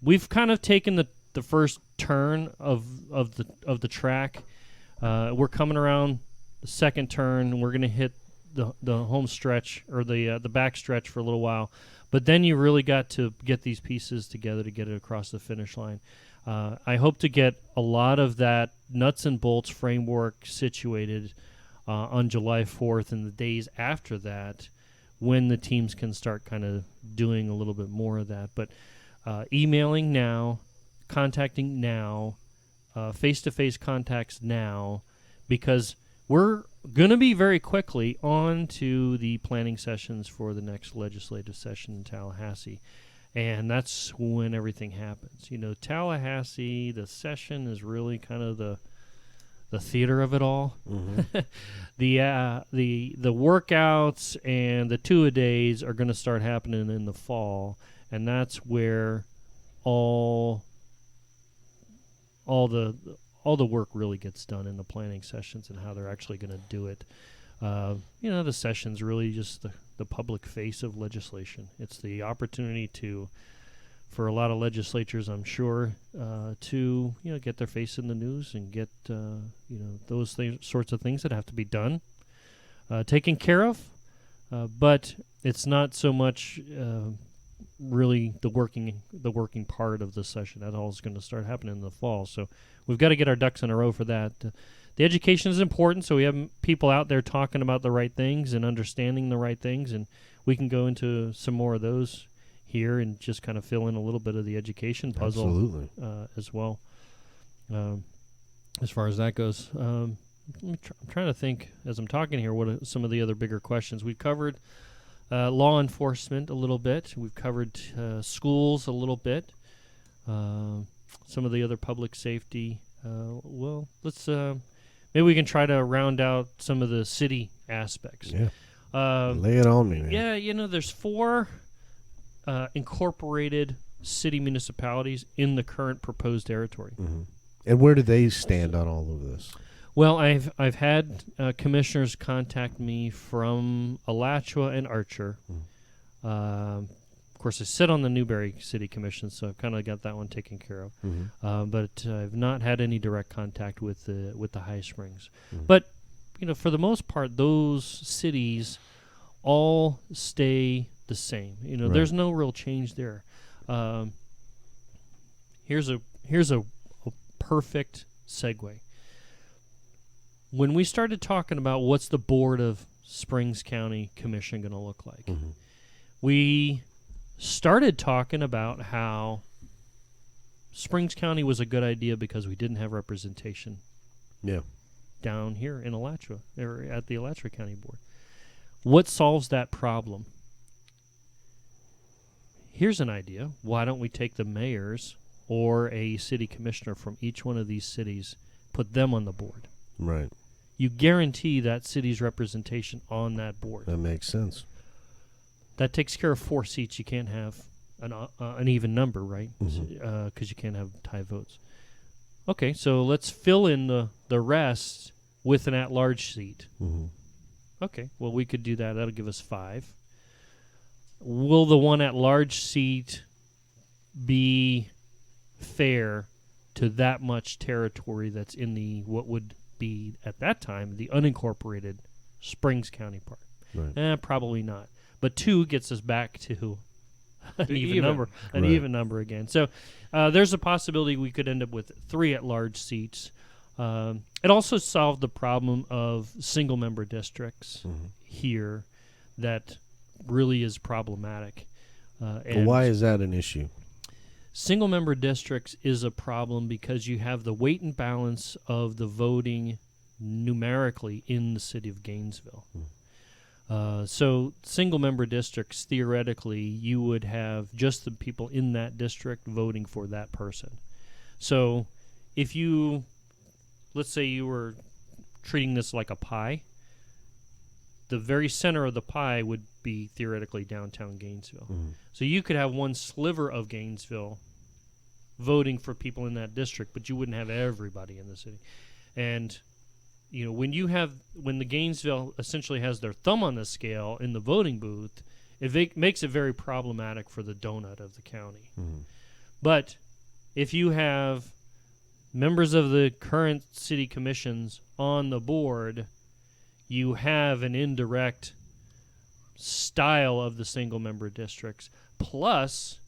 We've kind of taken the first turn of the track. We're coming around the second turn. We're going to hit the home stretch or the back stretch for a little while, but then you really got to get these pieces together to get it across the finish line. I hope to get a lot of that nuts and bolts framework situated on July 4th and the days after that, when the teams can start kind of doing a little bit more of that. But emailing now, contacting now, face-to-face contacts now, because we're going to be very quickly on to the planning sessions for the next legislative session in Tallahassee. And that's when everything happens. Tallahassee, the session is really kind of the theater of it all. Mm-hmm. The workouts and the two-a-days are going to start happening in the fall, and that's where all the work really gets done in the planning sessions and how they're actually going to do it. The session's really just the public face of legislation. It's the opportunity for a lot of legislatures, I'm sure, to get their face in the news and get those sorts of things that have to be done, taken care of. But it's not so much really the working part of the session. That all is going to start happening in the fall. So we've got to get our ducks in a row for that. The education is important, so we have people out there talking about the right things and understanding the right things, and we can go into some more of those here and just kind of fill in a little bit of the education puzzle. Absolutely. As well. As far as that goes, I'm trying to think as I'm talking here what are some of the other bigger questions. We've covered law enforcement a little bit. We've covered schools a little bit. Some of the other public safety. Let's maybe we can try to round out some of the city aspects. Yeah. Lay it on me, man. Yeah, there's 4 incorporated city municipalities in the current proposed territory. Mm-hmm. And where do they stand on all of this? Well, I've had commissioners contact me from Alachua and Archer. Of course, I sit on the Newberry City Commission, so I've kind of got that one taken care of. Mm-hmm. But I've not had any direct contact with the High Springs. Mm-hmm. But for the most part, those cities all stay the same. Right. There's no real change there. Here's a perfect segue. When we started talking about what's the board of Springs County Commission going to look like, mm-hmm. we started talking about how Springs County was a good idea because we didn't have representation down here in Alachua, or at the Alachua County Board. What solves that problem? Here's an idea. Why don't we take the mayors or a city commissioner from each one of these cities, put them on the board? Right. You guarantee that city's representation on that board. That makes sense. That takes care of 4 seats. You can't have an even number, right? Mm-hmm. Because you can't have tie votes. Okay, so let's fill in the rest with an at-large seat. Mm-hmm. Okay, well, we could do that. That'll give us 5. will the one at large seat be fair to that much territory that's in the what would be at that time the unincorporated Springs County part? Right. Probably not. But 2 gets us back to an even number, Right. even number again. So there's a possibility we could end up with 3 at-large seats. It also solved the problem of single-member districts here that really is problematic. Well, why is that an issue? Single-member districts is a problem because you have the weight and balance of the voting numerically in the city of Gainesville. So single-member districts, theoretically, you would have just the people in that district voting for that person. So if you, let's say you were treating this like a pie, the very center of the pie would be theoretically downtown Gainesville. So you could have one sliver of Gainesville voting for people in that district, but you wouldn't have everybody in the city. And you know, when the Gainesville essentially has their thumb on the scale in the voting booth, it makes it very problematic for the donut of the county. But if you have members of the current city commissions on the board, you have an indirect style of the single-member districts. Plus,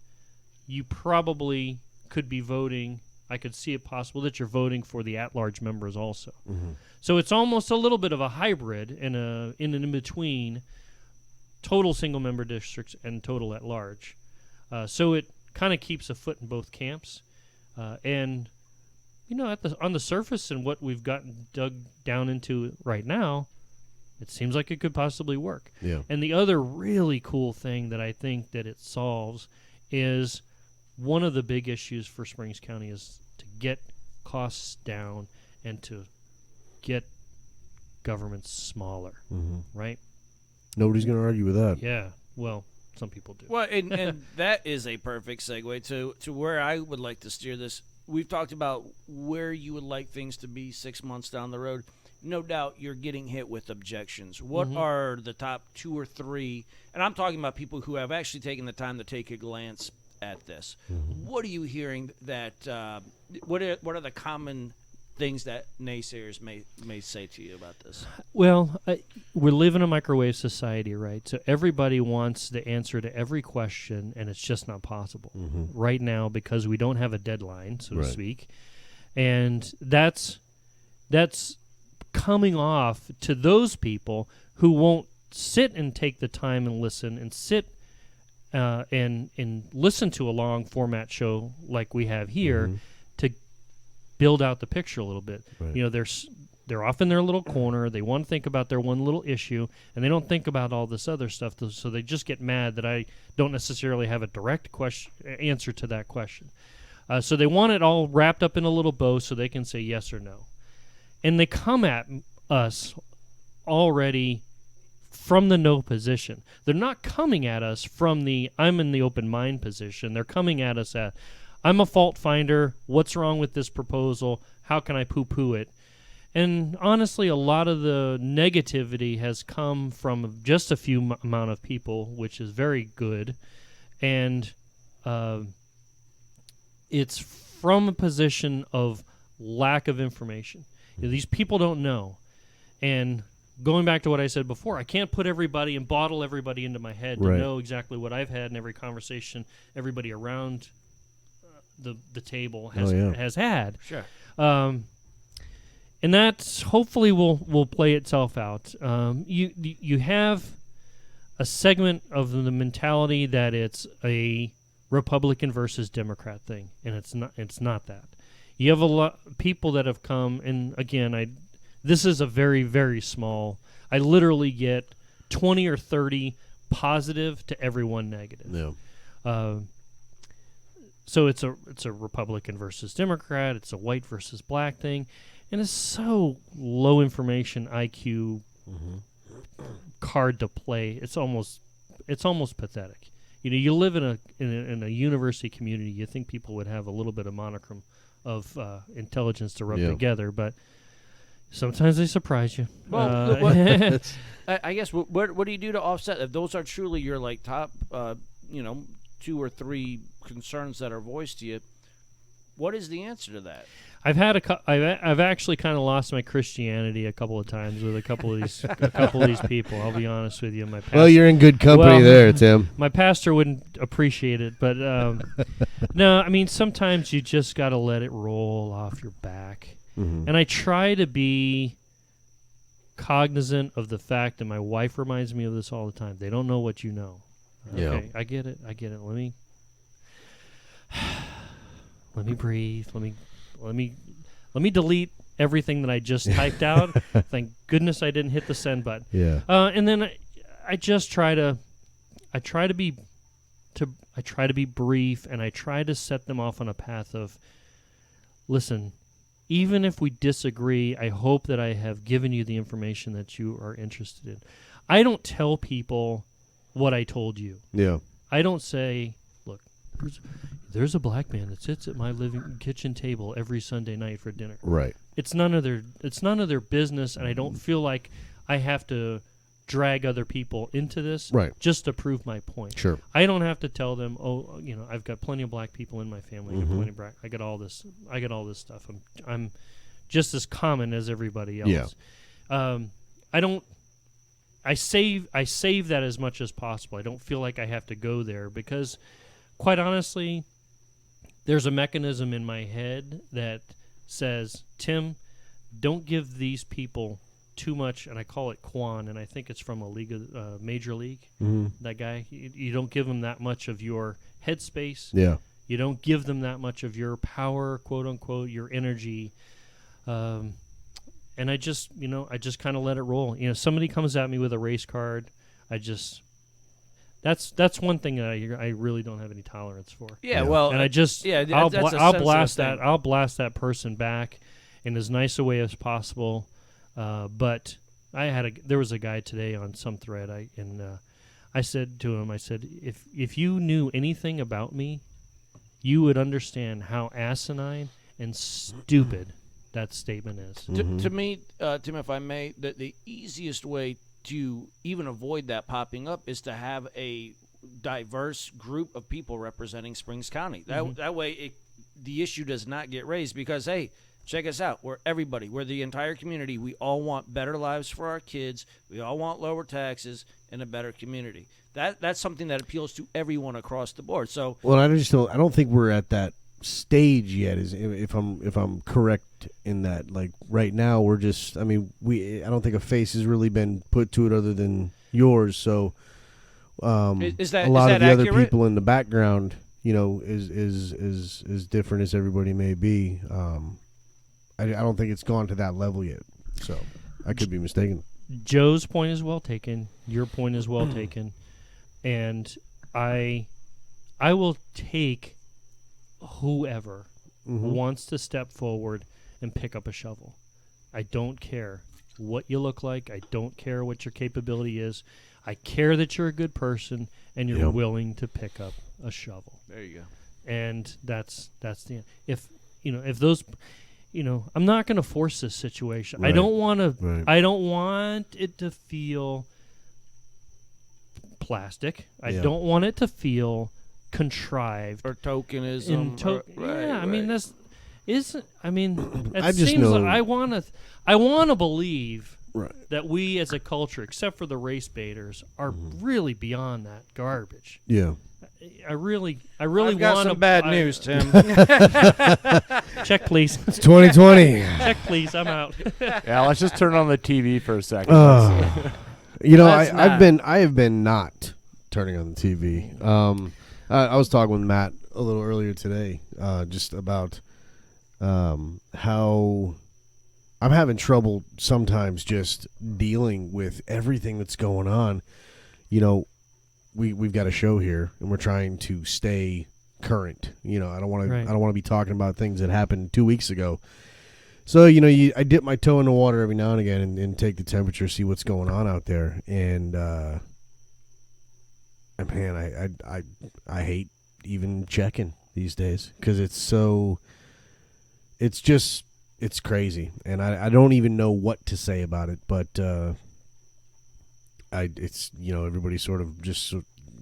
you probably could be voting. I could see it possible that you're voting for the at-large members also. So it's almost a little bit of a hybrid in an in-between total single-member districts and total at-large. So it kind of keeps a foot in both camps. And, you know, on the surface and what we've gotten dug down into right now, it seems like it could possibly work. Yeah. And the other really cool thing that I think that it solves is one of the big issues for Springs County is to get costs down and to get government smaller, right? Nobody's going to argue with that. Yeah, well, some people do. Well, and that is a perfect segue to where I would like to steer this. We've talked about where you would like things to be 6 months down the road. No doubt you're getting hit with objections. What are the top 2 or 3? And I'm talking about people who have actually taken the time to take a glance at this. What are you hearing that what are the common things that naysayers may say to you about this? Well, we live in a microwave society, right? So everybody wants the answer to every question, and it's just not possible right now because we don't have a deadline, so to speak. And that's coming off to those people who won't sit and take the time and listen and sit and listen to a long format show like we have here to build out the picture a little bit. Right. You know, they're off in their little corner. They want to think about their one little issue, and they don't think about all this other stuff. So they just get mad that I don't necessarily have a direct answer to that question. So they want it all wrapped up in a little bow so they can say yes or no. And they come at us already from the no position. They're not coming at us from the I'm in the open mind position. They're coming at us at I'm a fault finder. What's wrong with this proposal? How can I poo-poo it? And honestly, a lot of the negativity has come from just a few amount of people, which is very good. And it's from a position of lack of information. You know, these people don't know. And going back to what I said before, I can't put everybody and bottle everybody into my head to know exactly what I've had in every conversation everybody around the table has had. Sure. And that hopefully will play itself out. You have a segment of the mentality that it's a Republican versus Democrat thing, and it's not that. You have a lot of people that have come, and again, this is a very, very small. I literally get 20 or 30 positive to every one negative. Yeah. So it's a Republican versus Democrat. It's a white versus black thing, and it's so low information IQ card to play. It's almost pathetic. You know, you live in a university community. You think people would have a little bit of monochrome of intelligence to rub together, but Sometimes they surprise you. Well, Uh, I guess what do you do to offset if those are truly your like top, 2 or 3 concerns that are voiced to you? What is the answer to that? I've actually kind of lost my Christianity a couple of times with a couple of these people. I'll be honest with you. Well, you're in good company there, Tim. My pastor wouldn't appreciate it, but no, I mean sometimes you just got to let it roll off your back. Mm-hmm. And I try to be cognizant of the fact that my wife reminds me of this all the time. They don't know what you know. Okay, Yeah. I get it. Let me breathe. Let me delete everything that I just typed out. Thank goodness I didn't hit the send button. Yeah. And then I just try to be brief, and I try to set them off on a path of, listen, even if we disagree, I hope that I have given you the information that you are interested in. I don't tell people what I told you. Yeah. I don't say, look, there's a black man that sits at my kitchen table every Sunday night for dinner. Right. It's none of their business, and I don't feel like I have to drag other people into this just to prove my point. Sure. I don't have to tell them, I've got plenty of black people in my family. I got all this stuff. I'm just as common as everybody else. Yeah. I save that as much as possible. I don't feel like I have to go there because, quite honestly, there's a mechanism in my head that says, Tim, don't give these people too much, and I call it Quan, and I think it's from a major league. Mm-hmm. That guy, you don't give them that much of your headspace. Yeah. You don't give them that much of your power, quote unquote, your energy. And I just kind of let it roll. Somebody comes at me with a race card, that's one thing that I really don't have any tolerance for. Yeah, well, and I'll blast that person back in as nice a way as possible. But there was a guy today on some thread, I said to him, if you knew anything about me, you would understand how asinine and stupid that statement is. To me, Tim, if I may, the easiest way to even avoid that popping up is to have a diverse group of people representing Springs County. That way the issue does not get raised because, hey, check us out. We're the entire community. We all want better lives for our kids. We all want lower taxes and a better community. That's something that appeals to everyone across the board. So, well, I don't think we're at that stage yet. If I'm correct in that. Like right now, we're just. I mean, I don't think a face has really been put to it other than yours. So, is that a lot is of that the accurate? other people in the background, is different as everybody may be. I don't think it's gone to that level yet, so I could be mistaken. Joe's point is well taken. Your point is well taken, and I will take whoever wants to step forward and pick up a shovel. I don't care what you look like. I don't care what your capability is. I care that you're a good person and you're willing to pick up a shovel. There you go. And that's the end. If those. I'm not going to force this situation. Right. I don't want to. Right. I don't want it to feel plastic. I don't want it to feel contrived or tokenism. I mean this isn't. I mean, it I just seems know. like I want to believe Right. that we as a culture, except for the race baiters, are really beyond that garbage. Yeah. I really I've want got some bad news, Tim. Check, please. It's 2020. Check, please. I'm out. Yeah, let's just turn on the TV for a second. I have been not turning on the TV. I was talking with Matt a little earlier today, just about how I'm having trouble sometimes just dealing with everything that's going on. We've got a show here, and we're trying to stay current. I don't want to be talking about things that happened 2 weeks ago. So I dip my toe in the water every now and again and take the temperature, see what's going on out there, and man, I hate even checking these days because it's it's crazy, and I don't even know what to say about it. But it's everybody sort of just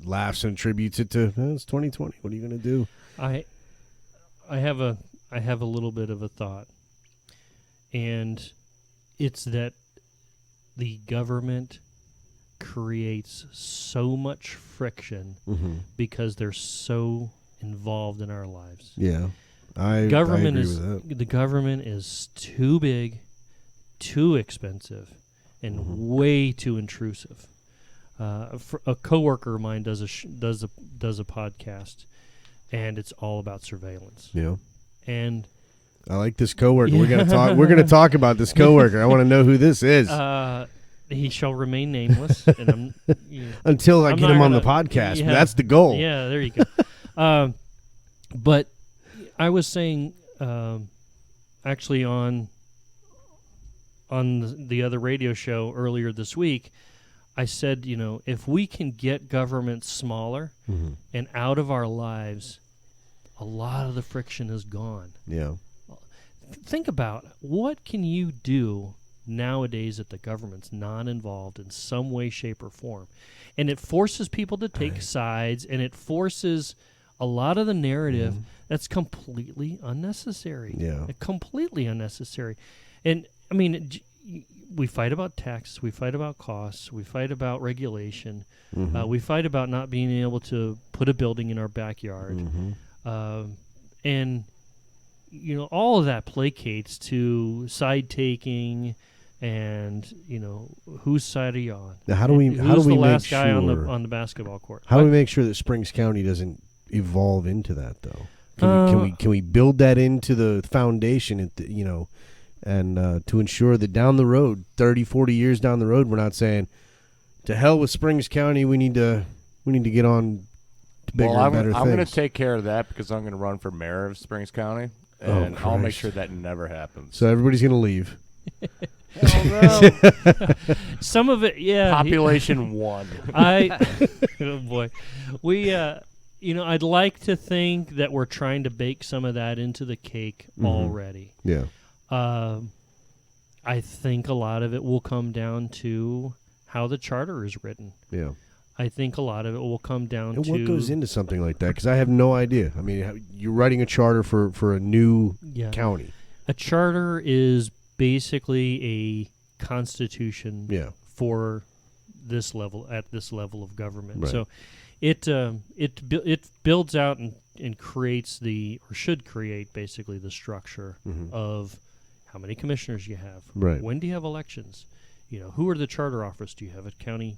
laughs and attributes it to it's 2020. What are you going to do? I have a little bit of a thought, and it's that the government creates so much friction because they're so involved in our lives. Yeah, I agree with that. The government is too big, too expensive, and way too intrusive. A coworker of mine does a podcast, and it's all about surveillance. Yeah, and I like this coworker. We're gonna talk. We're gonna talk about this coworker. I want to know who this is. He shall remain nameless, and until I get him on the podcast. Yeah, that's the goal. Yeah, there you go. But I was saying, actually on the other radio show earlier this week, I said, if we can get government smaller and out of our lives, a lot of the friction is gone. Yeah. Think about what can you do nowadays that the government's not involved in some way, shape, or form. And it forces people to take sides, and it forces a lot of the narrative that's completely unnecessary. Yeah. Completely unnecessary. And, I mean, we fight about taxes, we fight about costs, we fight about regulation, we fight about not being able to put a building in our backyard. And, all of that placates to side taking and, whose side are you on? Now, how do we the make last sure guy on the basketball court? How do we make sure that Springs County doesn't evolve into that, though? Can we build that into the foundation, and to ensure that down the road, 30, 40 years down the road, we're not saying, to hell with Springs County, we need to get on to bigger and better things. I'm going to take care of that because I'm going to run for mayor of Springs County, and I'll make sure that never happens. So everybody's going to leave. Some of it, yeah. Population 1. Oh boy, we. I'd like to think that we're trying to bake some of that into the cake already. Yeah. I think a lot of it will come down to how the charter is written. Yeah. I think a lot of it will come down and to what goes into something like that, because I have no idea. I mean, you're writing a charter for a new county. A charter is basically a constitution for this level of government. Right. So it builds out and creates should create basically the structure of how many commissioners you have. Right. When do you have elections? Who are the charter officers? Do you have a county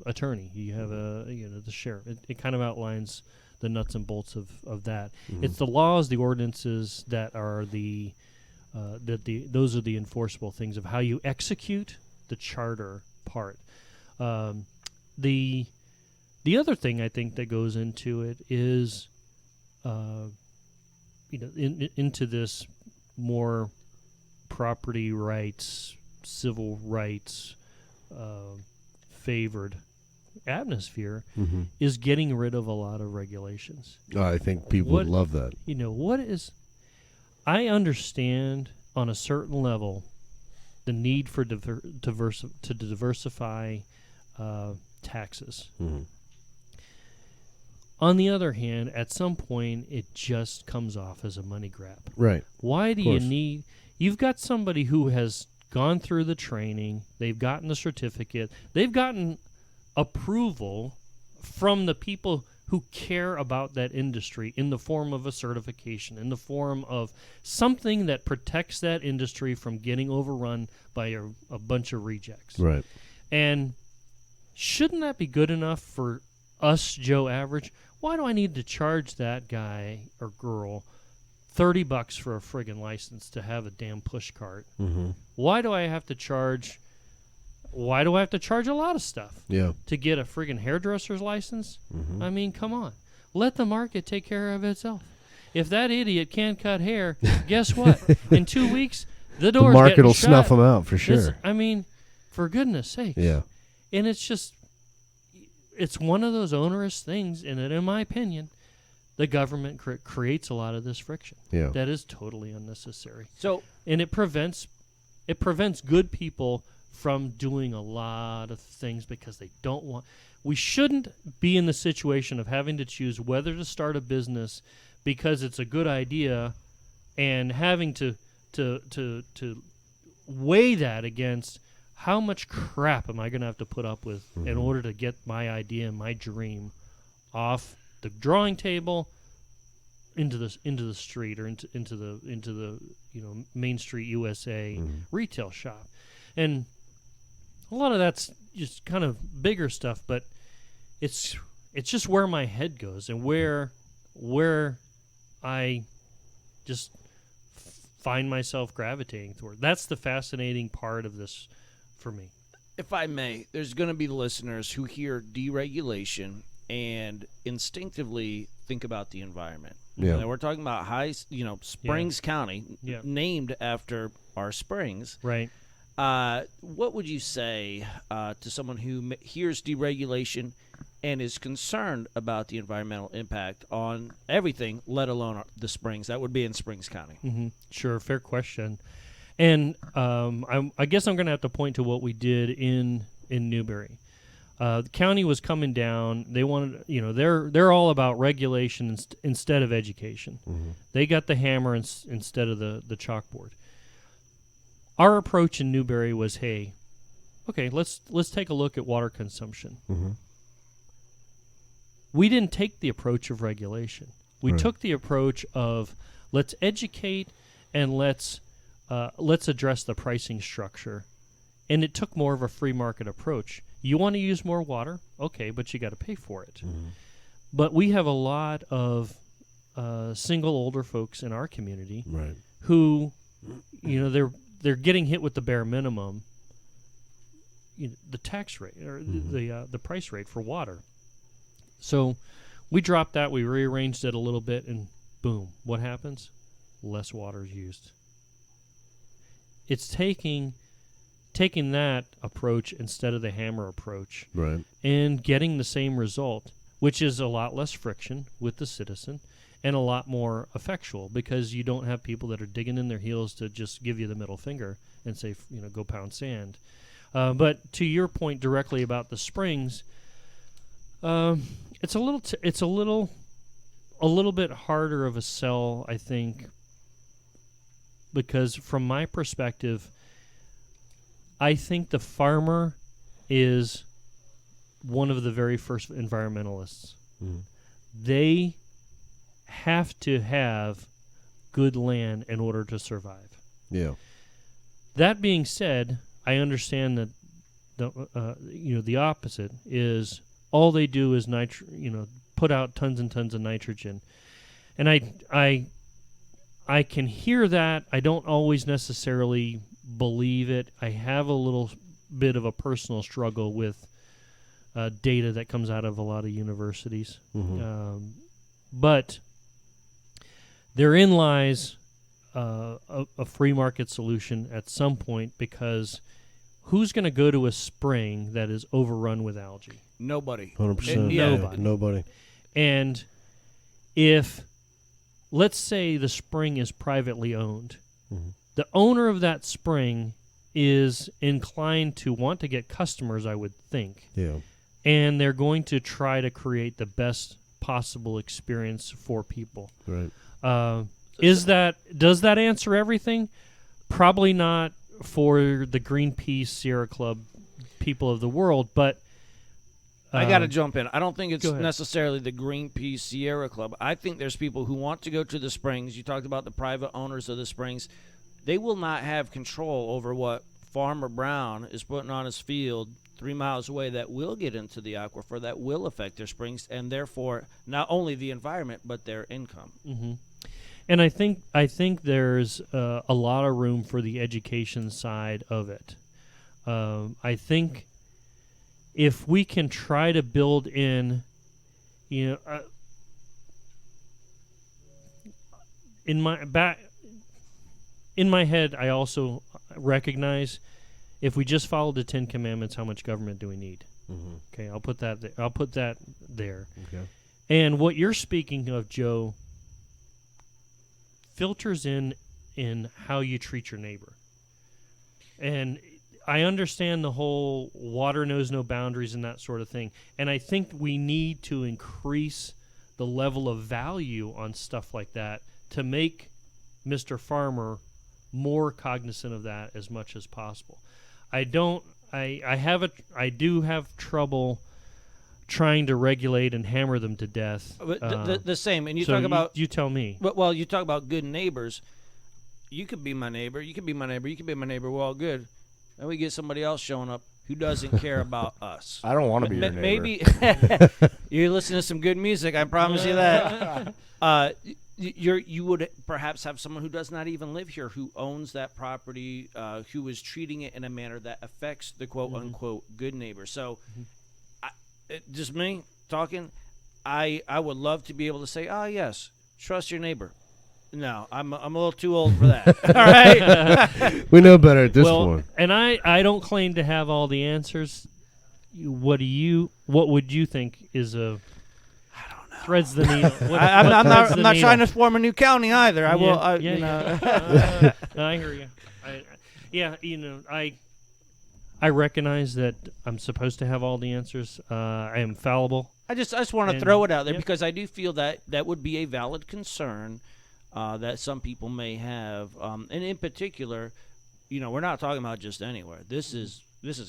attorney? Do you have the sheriff? It kind of outlines the nuts and bolts of that. It's the laws, the ordinances that are those are the enforceable things of how you execute the charter part. The other thing I think that goes into it is, into this more property rights, civil rights favored atmosphere, is getting rid of a lot of regulations. I think people would love that. I understand on a certain level the need for to diversify taxes. On the other hand, at some point, it just comes off as a money grab. Right. Why do you need... You've got somebody who has gone through the training. They've gotten the certificate. They've gotten approval from the people who care about that industry in the form of a certification, in the form of something that protects that industry from getting overrun by a bunch of rejects. Right. And shouldn't that be good enough for us, Joe Average? Why do I need to charge that guy or girl $30 for a friggin' license to have a damn push cart? Why do I have to charge a lot of stuff to get a friggin' hairdresser's license? I mean, come on. Let the market take care of itself. If that idiot can't cut hair, guess what? In 2 weeks, the market will shut. snuff them out for sure. For goodness sakes. Yeah. And it's one of those onerous things, and in my opinion, the government creates a lot of this friction. Yeah. That is totally unnecessary. So And it prevents good people from doing a lot of things because they don't want. We shouldn't be in the situation of having to choose whether to start a business because it's a good idea, and having to weigh that against how much crap am I going to have to put up with in order to get my idea and my dream off the drawing table into the street or into the Main Street USA retail shop. And a lot of that's just kind of bigger stuff, but it's just where my head goes and where I just find myself gravitating toward. That's the fascinating part of this for me. if I may, there's going to be listeners who hear deregulation and instinctively think about the environment. Yeah. And we're talking about Springs County, Yeah. named after our springs. Right. What would you say to someone who hears deregulation and is concerned about the environmental impact on everything, let alone the springs? That would be in Springs County. Mm-hmm. Sure, fair question. And I guess I'm going to have to point to what we did in Newberry. The county was coming down. They wanted, they're all about regulation instead of education. Mm-hmm. They got the hammer instead of the chalkboard. Our approach in Newberry was, hey, okay, let's take a look at water consumption. Mm-hmm. We didn't take the approach of regulation. We Right. took the approach of let's educate and let's address the pricing structure. And it took more of a free market approach. You want to use more water? Okay, but you got to pay for it. Mm-hmm. But we have a lot of single older folks in our community Right. who, they're getting hit with the bare minimum, the tax rate or the price rate for water. So we dropped that. We rearranged it a little bit, and boom, what happens? Less water is used. It's taking that approach instead of the hammer approach, Right. and getting the same result, which is a lot less friction with the citizen and a lot more effectual, because you don't have people that are digging in their heels to just give you the middle finger and say, go pound sand. But to your point directly about the springs, it's a little bit harder of a sell, I think, because from my perspective, I think the farmer is one of the very first environmentalists. Mm-hmm. They have to have good land in order to survive. Yeah. That being said, I understand that the opposite is all they do is put out tons and tons of nitrogen, and I can hear that. I don't always necessarily believe it. I have a little bit of a personal struggle with data that comes out of a lot of universities. Mm-hmm. But therein lies a free market solution at some point, because who's going to go to a spring that is overrun with algae? Nobody. 100%. Nobody. Nobody. And if, let's say, the spring is privately owned, Mm-hmm. the owner of that spring is inclined to want to get customers, I would think. Yeah. And they're going to try to create the best possible experience for people. Right. Does that answer everything? Probably not for the Greenpeace Sierra Club people of the world, but I got to jump in. I don't think it's Go ahead. necessarily the Greenpeace Sierra Club. I think there's people who want to go to the springs. You talked about the private owners of the springs. They will not have control over what Farmer Brown is putting on his field 3 miles away that will get into the aquifer, that will affect their springs, and therefore not only the environment but their income. Mm-hmm. And I think there's a lot of room for the education side of it. I think if we can try to build in, in my head, I also recognize if we just follow the 10 Commandments, how much government do we need? Mm-hmm. Okay, I'll put that there. Okay. And what you're speaking of, Joe, filters in how you treat your neighbor. And I understand the whole water knows no boundaries and that sort of thing. And I think we need to increase the level of value on stuff like that to make Mr. Farmer more cognizant of that as much as possible. I do have trouble trying to regulate and hammer them to death. But the same. And you so talk about... You tell me. Well, you talk about good neighbors. You could be my neighbor. You could be my neighbor. You could be my neighbor. We're all good. And we get somebody else showing up who doesn't care about us. I don't want to be your neighbor. Maybe you're listening to some good music. I promise you that. You would perhaps have someone who does not even live here, who owns that property, who is treating it in a manner that affects the quote-unquote good neighbor. So just me talking, I would love to be able to say, yes, trust your neighbor. No, I'm a little too old for that. All right, we know better at this point. And I don't claim to have all the answers. What would you think is a? I don't know. Threads the needle. I'm not trying to form a new county either. I will. You know. I hear you. I recognize that I'm supposed to have all the answers. I am fallible. I just want to throw it out there because I do feel that would be a valid concern. That some people may have, and in particular, we're not talking about just anywhere. This is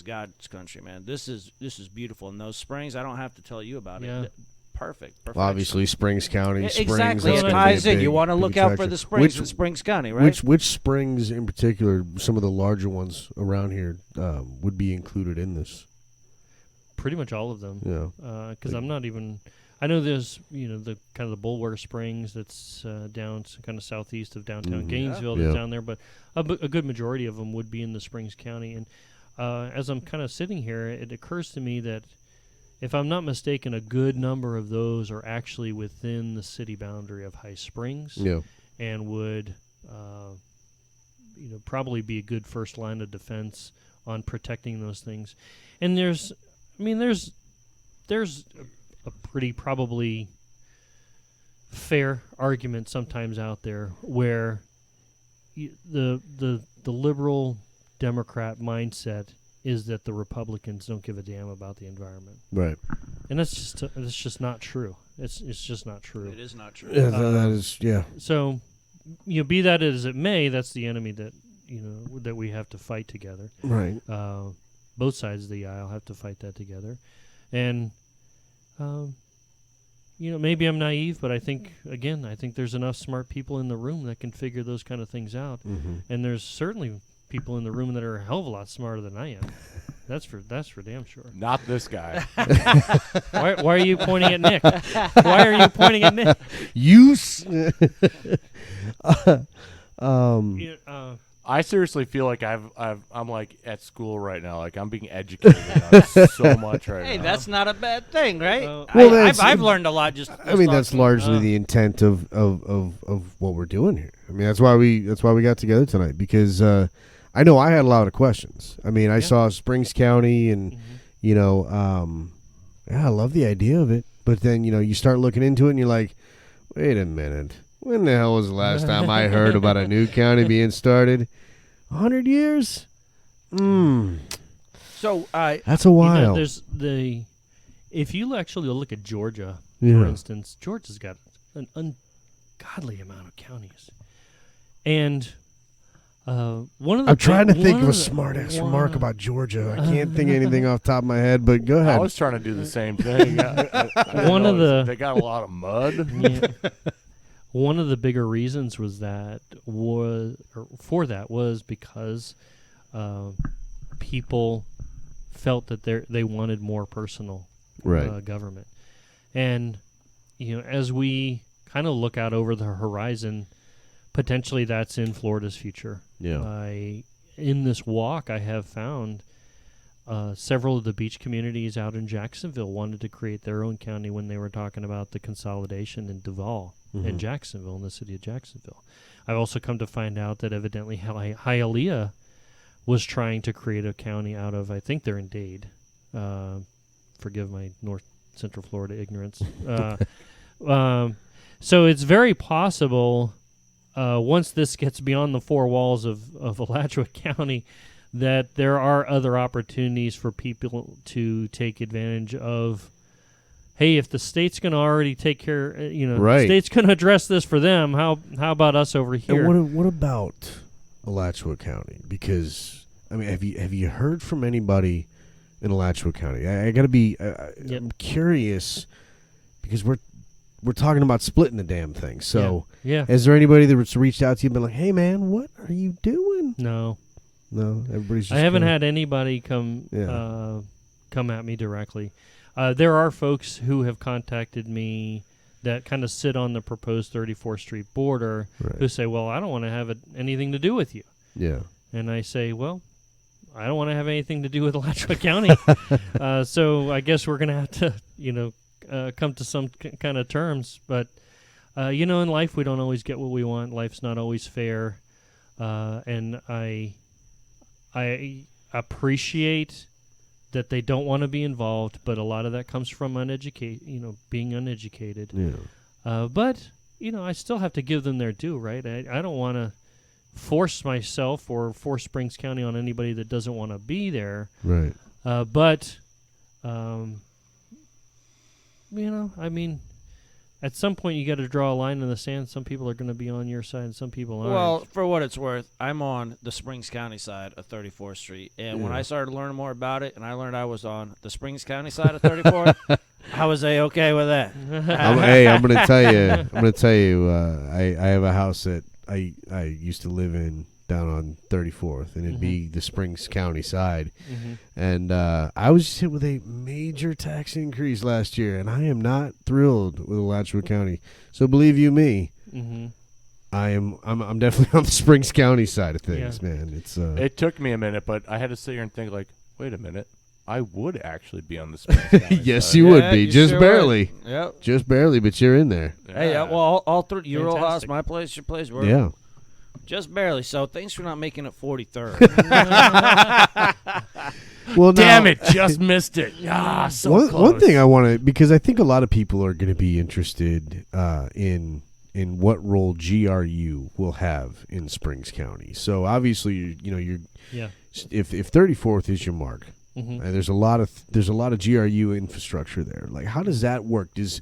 God's country, man. This is beautiful. And those springs, I don't have to tell you about it. Perfect. Well, obviously, Springs County. Exactly. It ties in. You want to look out for the springs in Springs County, right? Which springs in particular, some of the larger ones around here, would be included in this? Pretty much all of them. Yeah. Because I'm not even. I know there's, the kind of the Bulwer Springs that's down kind of southeast of downtown Gainesville that's down there, but a good majority of them would be in the Springs County. And as I'm kind of sitting here, it occurs to me that if I'm not mistaken, a good number of those are actually within the city boundary of High Springs and would, probably be a good first line of defense on protecting those things. And there's a pretty probably fair argument sometimes out there where the liberal Democrat mindset is that the Republicans don't give a damn about the environment, right? And that's just not true. It's just not true. It is not true. Yeah, that is So, be that as it may, that's the enemy that that we have to fight together. Right. Both sides of the aisle have to fight that together, and. Maybe I'm naive, but I think there's enough smart people in the room that can figure those kind of things out. Mm-hmm. And there's certainly people in the room that are a hell of a lot smarter than I am. That's for damn sure. Not this guy. Why are you pointing at Nick? Why are you pointing at Nick? I seriously feel like I'm like at school right now. Like I'm being educated on so much right now. Hey, that's not a bad thing, right? I've learned a lot. That's largely the intent of what we're doing here. I mean, that's why we got together tonight, because I know I had a lot of questions. I mean, I saw Springs County, and I love the idea of it. But then you start looking into it, and you're like, wait a minute. When the hell was the last time I heard about a new county being started? 100 years? So that's a while. There's if you actually look at Georgia, for instance, Georgia's got an ungodly amount of counties, and one of the. I'm trying to think of a smart-ass remark about Georgia. I can't think of anything off the top of my head, but go ahead. I was trying to do the same thing. They got a lot of mud. Yeah. One of the bigger reasons was because people felt that they wanted more personal government, and as we kind of look out over the horizon, potentially that's in Florida's future. Yeah. In this walk, I have found several of the beach communities out in Jacksonville wanted to create their own county when they were talking about the consolidation in Duval and Jacksonville, in the city of Jacksonville. I've also come to find out that evidently Hialeah was trying to create a county out of, I think they're in Dade. Forgive my Central Florida ignorance. So it's very possible once this gets beyond the four walls of Alachua County that there are other opportunities for people to take advantage of. Hey, if the state's going to already take care, Right. the state's going to address this for them. How about us over here? And what about Alachua County? Because I mean, have you heard from anybody in Alachua County? I got to be. I'm curious because we're talking about splitting the damn thing. So, yeah. Is there anybody that's reached out to you and been like, "Hey, man, what are you doing?" No, everybody's. Just I haven't kinda, had anybody come at me directly. There are folks who have contacted me that kind of sit on the proposed 34th Street border who say, well, I don't want to have anything to do with you. Yeah. And I say, well, I don't want to have anything to do with Alachua County. So I guess we're going to have to, come to some kind of terms. But, in life we don't always get what we want. Life's not always fair. And I appreciate that they don't want to be involved, but a lot of that comes from being uneducated. Yeah. But I still have to give them their due, right? I don't want to force myself or force Springs County on anybody that doesn't want to be there. Right. But at some point you got to draw a line in the sand. Some people are going to be on your side, and some people aren't. Well, for what it's worth, I'm on the Springs County side of 34th Street, and when I started learning more about it, and I learned I was on the Springs County side of 34th, I was okay with that. I'm going to tell you. I have a house that I used to live in down on 34th, and it'd be the Springs County side. And I was just hit with a major tax increase last year, and I am not thrilled with Alachua County. So believe you me, I'm definitely on the Springs County side of things, man. It's It took me a minute, but I had to sit here and think, like, wait a minute. I would actually be on the Springs County yes, side. you would be. Just sure barely. would. Yep. Just barely, but you're in there. Hey, well, all three, your old house, Fantastic. my place, your place, we're Yeah. just barely. So thanks for not making it 43rd. Well, Damn now, it, just missed it. Ah, so close. one thing I want to, because I think a lot of people are going to be interested in what role GRU will have in Springs County. So obviously, you're if 34th is your mark, and there's a lot of GRU infrastructure there. Like, how does that work? Does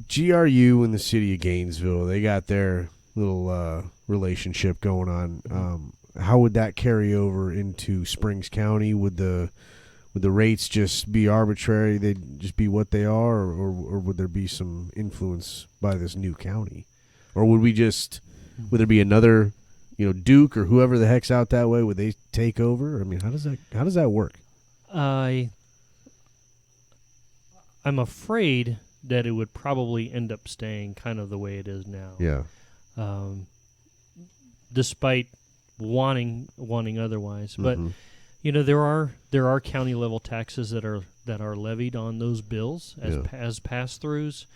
GRU in the city of Gainesville, they got their little relationship going on? How would that carry over into Springs County? Would the rates just be arbitrary? They'd just be what they are, or would there be some influence by this new county? Or would there be another, Duke or whoever the heck's out that way? Would they take over? I mean, how does that work? I'm afraid that it would probably end up staying kind of the way it is now. Yeah. Despite wanting otherwise, but there are county level taxes that are levied on those bills as pass-throughs.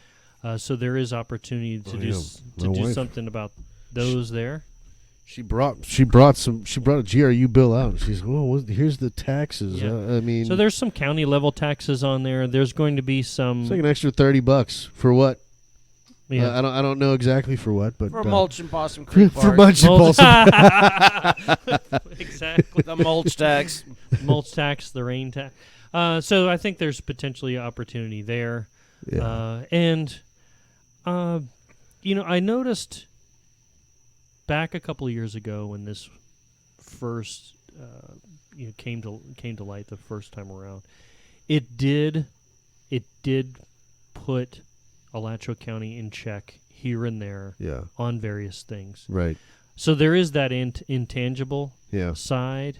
So there is opportunity to do something about those there. She brought a GRU bill out, and she's here's the taxes. Yeah. So there's some county level taxes on there. There's going to be some. It's like an extra $30 for what? Yeah. I don't know exactly for what, but For mulch and Possum Creek for Park. mulch and Possum. Exactly. The mulch tax. Mulch tax, the rain tax. So I think there's potentially opportunity there. Yeah. I noticed back a couple of years ago when this first came to light the first time around, it did put Alachua County in check here and there on various things. Right. So there is that intangible Yeah. side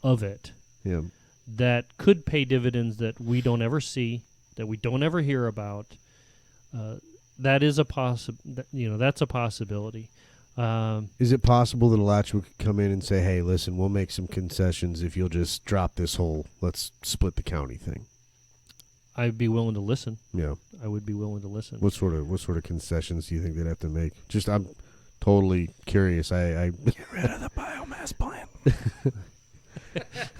of it Yeah. that could pay dividends that we don't ever see, that we don't ever hear about. That is that's a possibility. Is it possible that Alachua could come in and say, "Hey, listen, we'll make some concessions if you'll just drop this whole let's split the county thing"? I'd be willing to listen. Yeah. I would be willing to listen. What sort of concessions do you think they'd have to make? I'm totally curious. I Get rid of the biomass plant.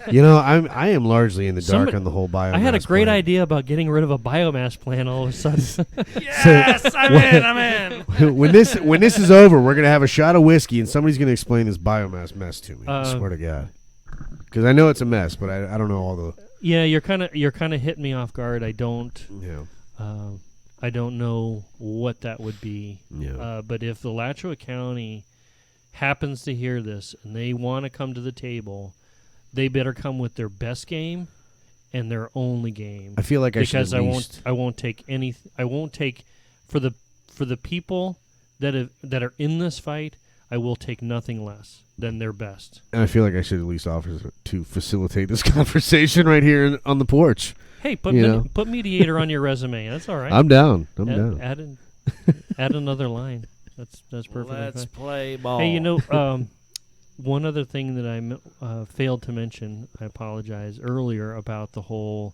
I am largely in the dark Somebody- on the whole biomass. I had a great plant. idea about getting rid of a biomass plant all of a sudden. Yes, I'm in. when this is over, we're gonna have a shot of whiskey, and somebody's gonna explain this biomass mess to me. I swear to God, because I know it's a mess, but I don't know all the. Yeah, you're kind of hitting me off guard. I don't know what that would be. Yeah. But if the Alachua County happens to hear this and they want to come to the table, they better come with their best game and their only game. I feel like I should because at least. I won't take any. I won't take for the people that are in this fight. I will take nothing less than their best. And I feel like I should at least offer to facilitate this conversation right here on the porch. Hey, put mediator on your resume. That's all right. I'm down. I'm down. Add another line. That's perfect. Let's play ball. Hey, one other thing that I failed to mention, I apologize, earlier about the whole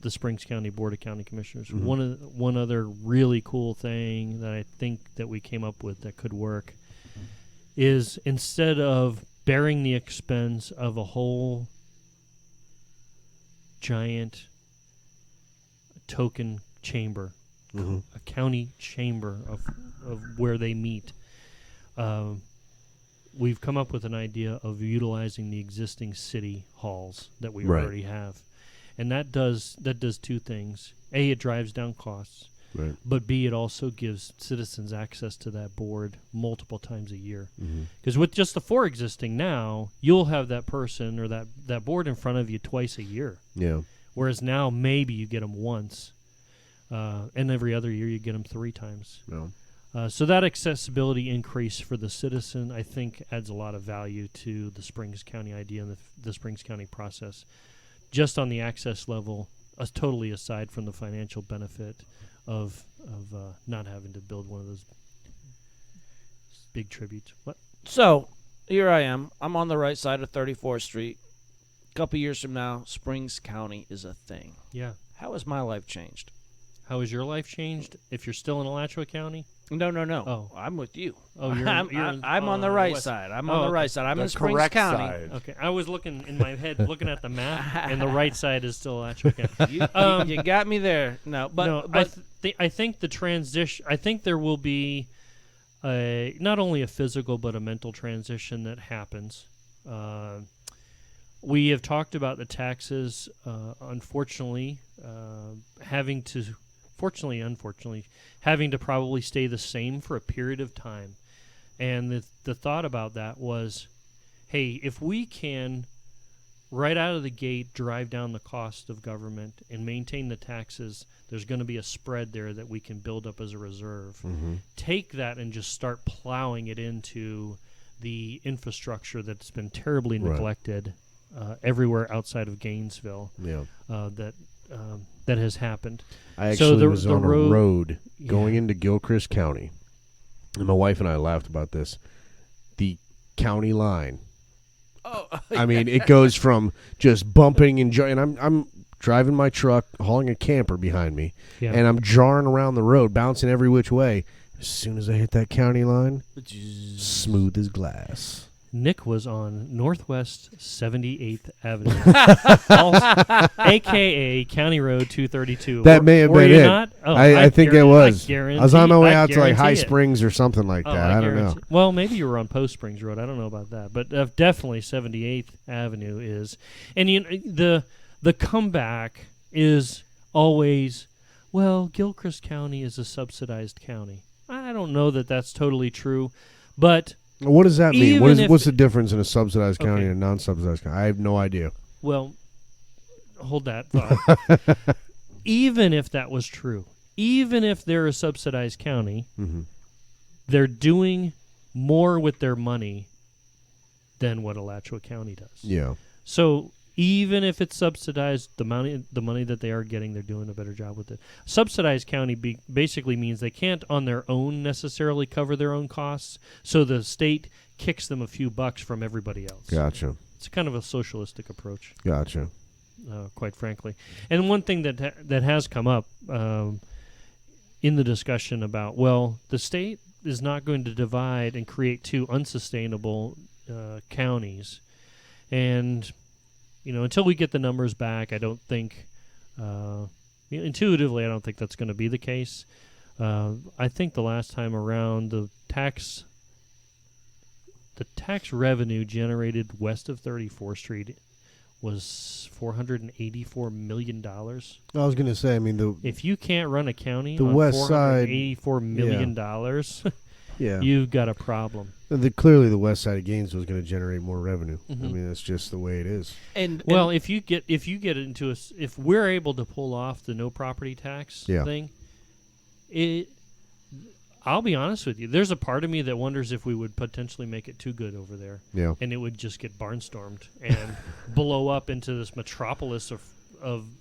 the Springs County Board of County Commissioners. Mm-hmm. One other really cool thing that I think that we came up with that could work is instead of bearing the expense of a whole giant token chamber, Mm-hmm. a county chamber of where they meet, we've come up with an idea of utilizing the existing city halls that we Right. already have, and that does two things. A, it drives down costs, Right. but B, it also gives citizens access to that board multiple times a year. Mm-hmm. Because with just the 4 existing now, you'll have that person or that board in front of you twice a year. Yeah. Whereas now maybe you get them once, and every other year you get them 3 times. No. So that accessibility increase for the citizen, I think, adds a lot of value to the Springs County idea and the Springs County process. Just on the access level, totally aside from the financial benefit of not having to build one of those big tributes. What? So here I am. I'm on the right side of 34th Street. A couple years from now, Springs County is a thing. Yeah. How has my life changed? How has your life changed if you're still in Alachua County? No. Oh. I'm with you. Oh, you're I'm on the right side. I'm on the right side. I'm The in Springs correct County. side. Okay, I was looking in my head, looking at the map, and the right side is still Alachua County. You got me there. No, but I think the transition. I think there will be not only a physical but a mental transition that happens. We have talked about the taxes. Unfortunately, having to probably stay the same for a period of time. And the thought about that was, hey, if we can, right out of the gate, drive down the cost of government and maintain the taxes, there's going to be a spread there that we can build up as a reserve. Mm-hmm. Take that and just start plowing it into the infrastructure that's been terribly Right. neglected everywhere outside of Gainesville. Yeah. That has happened. I So actually the- was the on road- a road going Yeah. into Gilchrist County, and my wife and I laughed about this. The county line. oh, I mean, it goes from just bumping and I'm driving my truck, hauling a camper behind me, Yeah. and I'm jarring around the road, bouncing every which way. As soon as I hit that county line, smooth as glass. Nick was on Northwest 78th Avenue, a.k.a. County Road 232. That may have Were been you it. not? Oh, I think it was. I was on my way out to like guarantee High it. Springs or something like Oh, that. I don't know. guarantee- Well, maybe you were on Post Springs Road. I don't know about that, but definitely 78th Avenue is. And the comeback is always, well, Gilchrist County is a subsidized county. I don't know that that's totally true, but What does that mean? Even What's the difference in a subsidized county Okay. and a non-subsidized county? I have no idea. well, hold that thought. Even if that was true, even if they're a subsidized county, Mm-hmm. they're doing more with their money than what Alachua County does. Yeah. So even if it's subsidized, the money that they are getting, they're doing a better job with it. Subsidized county basically means they can't on their own necessarily cover their own costs, so the state kicks them a few bucks from everybody else. Gotcha. It's kind of a socialistic approach, Gotcha. quite frankly. And one thing that has come up in the discussion about, well, the state is not going to divide and create 2 unsustainable counties. And, until we get the numbers back, I don't think, intuitively, I don't think that's going to be the case. I think the last time around, the tax revenue generated west of 34th Street was $484 million. I was going to say, I mean, if you can't run a county the on west side, $484 million, yeah, you've got a problem. Clearly, the west side of Gainesville is going to generate more revenue. Mm-hmm. I mean, that's just the way it is. And if you get into if we're able to pull off the no property tax thing, I'll be honest with you. There's a part of me that wonders if we would potentially make it too good over there. Yeah. And it would just get barnstormed and blow up into this metropolis of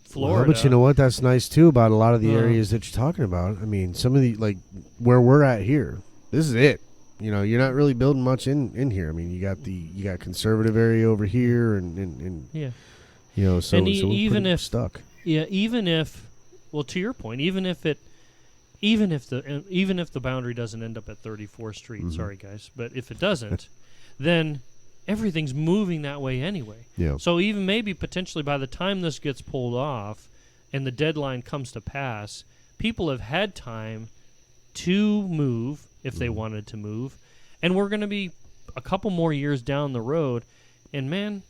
Florida. Well, but you know what? That's nice, too, about a lot of the areas that you're talking about. I mean, some of the, like, where we're at here, this is it. You're not really building much in here. I mean, you got conservative area over here and yeah. So, and so we're even if stuck. Yeah, even if, well, to your point, even if the boundary doesn't end up at 34th Street, Mm-hmm. sorry guys, but if it doesn't, then everything's moving that way anyway. Yeah. So even maybe potentially by the time this gets pulled off and the deadline comes to pass, people have had time to move if they wanted to move, and we're going to be a couple more years down the road, and man,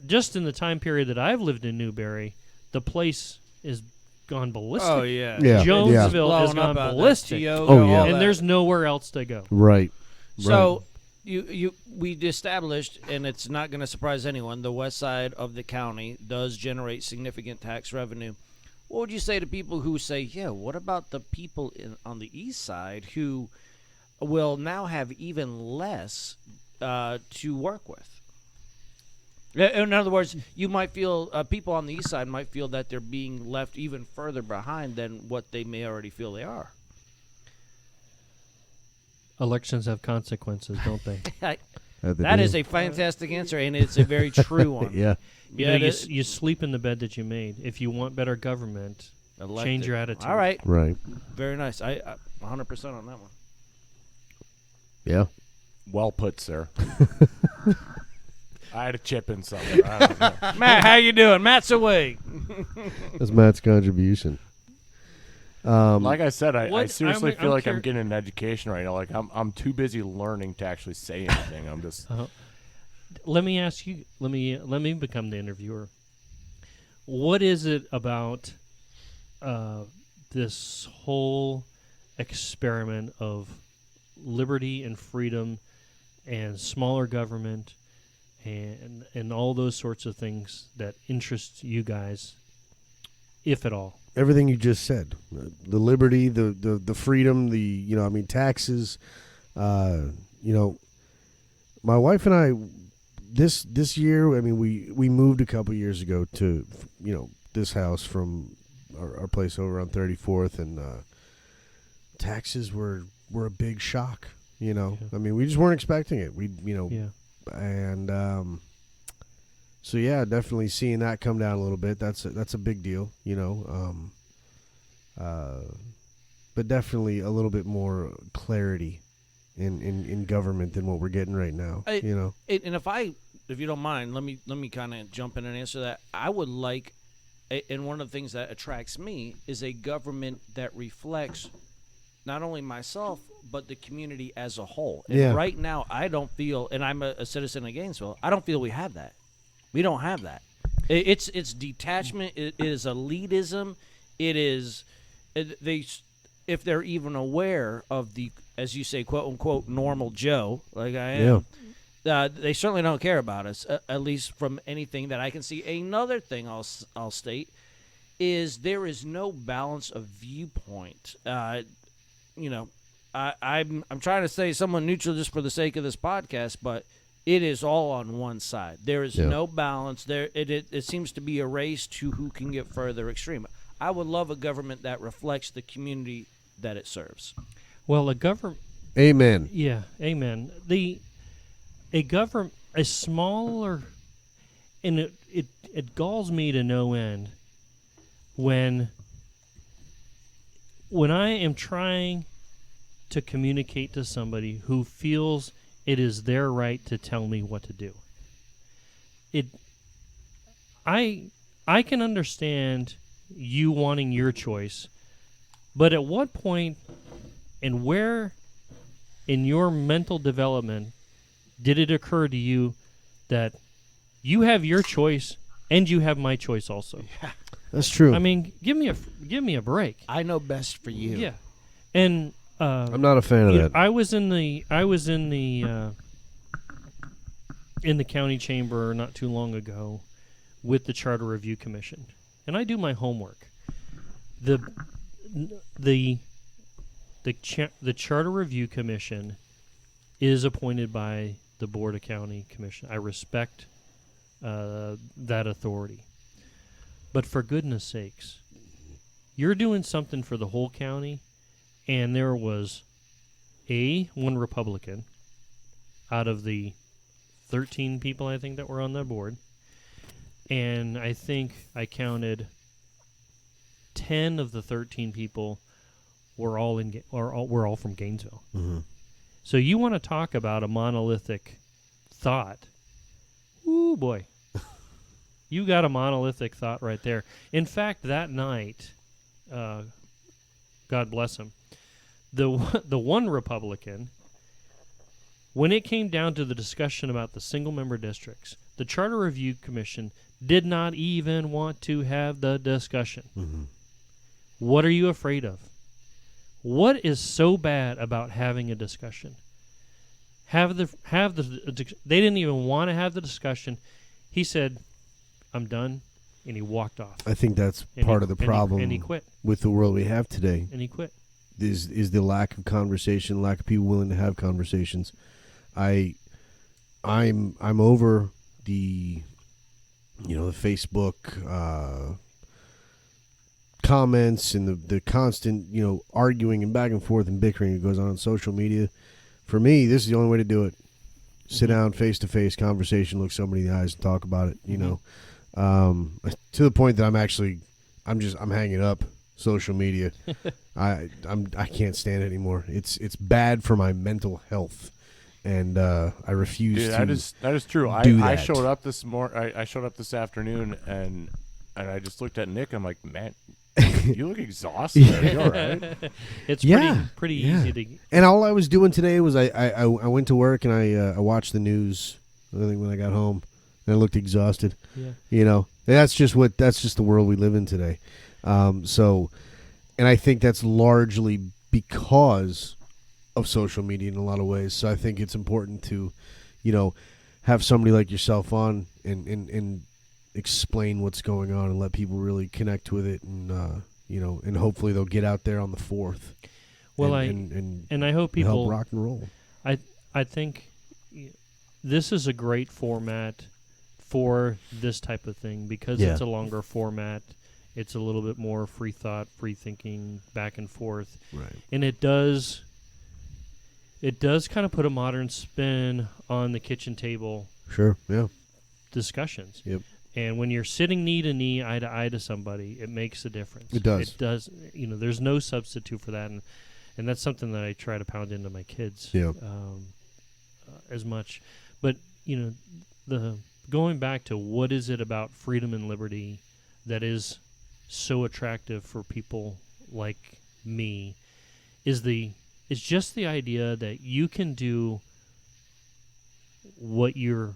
just in the time period that I've lived in Newberry, the place is gone ballistic. Oh yeah, Yeah. Jonesville has Blowing gone up out ballistic. that Oh, yeah. And there's nowhere else to go. Right. So we established, and it's not going to surprise anyone, the west side of the county does generate significant tax revenue. What would you say to people who say, yeah, what about the people on the east side who will now have even less to work with? In other words, you might feel people on the east side might feel that they're being left even further behind than what they may already feel they are. Elections have consequences, don't they? That is a fantastic answer, and it's a very true one. Yeah. You sleep in the bed that you made. If you want better government, change your attitude. All right. Right. Very nice. I 100% on that one. Yeah. Well put, sir. I had a chip in somewhere. I don't know. Matt, how you doing? Matt's away. That's Matt's contribution. Like I said, I seriously feel like I'm cur- getting an education right now. Like I'm too busy learning to actually say anything. I'm just. Let me ask you. Let me become the interviewer. What is it about this whole experiment of liberty and freedom and smaller government and all those sorts of things that interest you guys, if at all? Everything you just said, the liberty, the freedom, taxes. My wife and I, this year, I mean, we moved a couple years ago to, this house from our place over on 34th, and taxes were a big shock. Yeah. I mean, we just weren't expecting it. Yeah. And so yeah, definitely seeing that come down a little bit. That's a big deal, but definitely a little bit more clarity in government than what we're getting right now. And if you don't mind, let me kind of jump in and answer that. I would like, and one of the things that attracts me is a government that reflects not only myself but the community as a whole. And right now, I don't feel, and I'm a citizen of Gainesville, I don't feel we have that. We don't have that. It's detachment. It is elitism. It is if they're even aware of the, as you say, quote unquote, normal Joe like I am. They certainly don't care about us, at least from anything that I can see. Another thing I'll state is there is no balance of viewpoint. I'm trying to say someone neutral just for the sake of this podcast, but it is all on one side. There is no balance. It seems to be a race to who can get further extreme. I would love a government that reflects the community that it serves. Well, a government. Amen. Yeah, amen. A smaller, and it galls me to no end when I am trying to communicate to somebody who feels it is their right to tell me what to do. I can understand you wanting your choice, but at what point and where in your mental development did it occur to you that you have your choice and you have my choice also? That's true. I mean, give me a break. I know best for you. Yeah, and I'm not a fan of that. I was in the county chamber not too long ago with the Charter Review Commission, and I do my homework. The Charter Review Commission is appointed by the Board of County Commission. I respect that authority. But for goodness sakes, you're doing something for the whole county, and there was one Republican out of the 13 people I think that were on that board, and I think I counted 10 of the 13 people were all from Gainesville. Mm-hmm. So you want to talk about a monolithic thought? Ooh boy. You got a monolithic thought right there. In fact, that night, God bless him, the one Republican, when it came down to the discussion about the single-member districts, the Charter Review Commission did not even want to have the discussion. Mm-hmm. What are you afraid of? What is so bad about having a discussion? They didn't even want to have the discussion. He said, I'm done, and he walked off. I think that's part of the problem and he quit. with the world we have today. And he quit. Is the lack of conversation, lack of people willing to have conversations. I'm over the Facebook comments and the constant arguing and back and forth and bickering that goes on social media. For me, this is the only way to do it. Sit down, face to face conversation, look somebody in the eyes and talk about it. To the point that I'm hanging up social media. I can't stand it anymore. It's bad for my mental health, and I refuse to. That is true. I showed up this I showed up this afternoon, and I just looked at Nick. I'm like, man, you look exhausted. Are you all right? It's pretty easy to. And all I was doing today was I went to work and I watched the news. I think when I got home, and I looked exhausted. Yeah. That's just the world we live in today. And I think that's largely because of social media in a lot of ways. So I think it's important to, have somebody like yourself on and explain what's going on and let people really connect with it, and and hopefully they'll get out there on the 4th. Well, and I hope people help rock and roll. I think this is a great format for this type of thing because it's a longer format. It's a little bit more free thought, free thinking, back and forth. Right. And it does kind of put a modern spin on the kitchen table. Sure, yeah. Discussions. Yep. And when you're sitting knee to knee, eye to eye to somebody, it makes a difference. It does. It does. There's no substitute for that. And that's something that I try to pound into my kids as much. But, going back to what is it about freedom and liberty that is so attractive for people like me is just the idea that you can do what your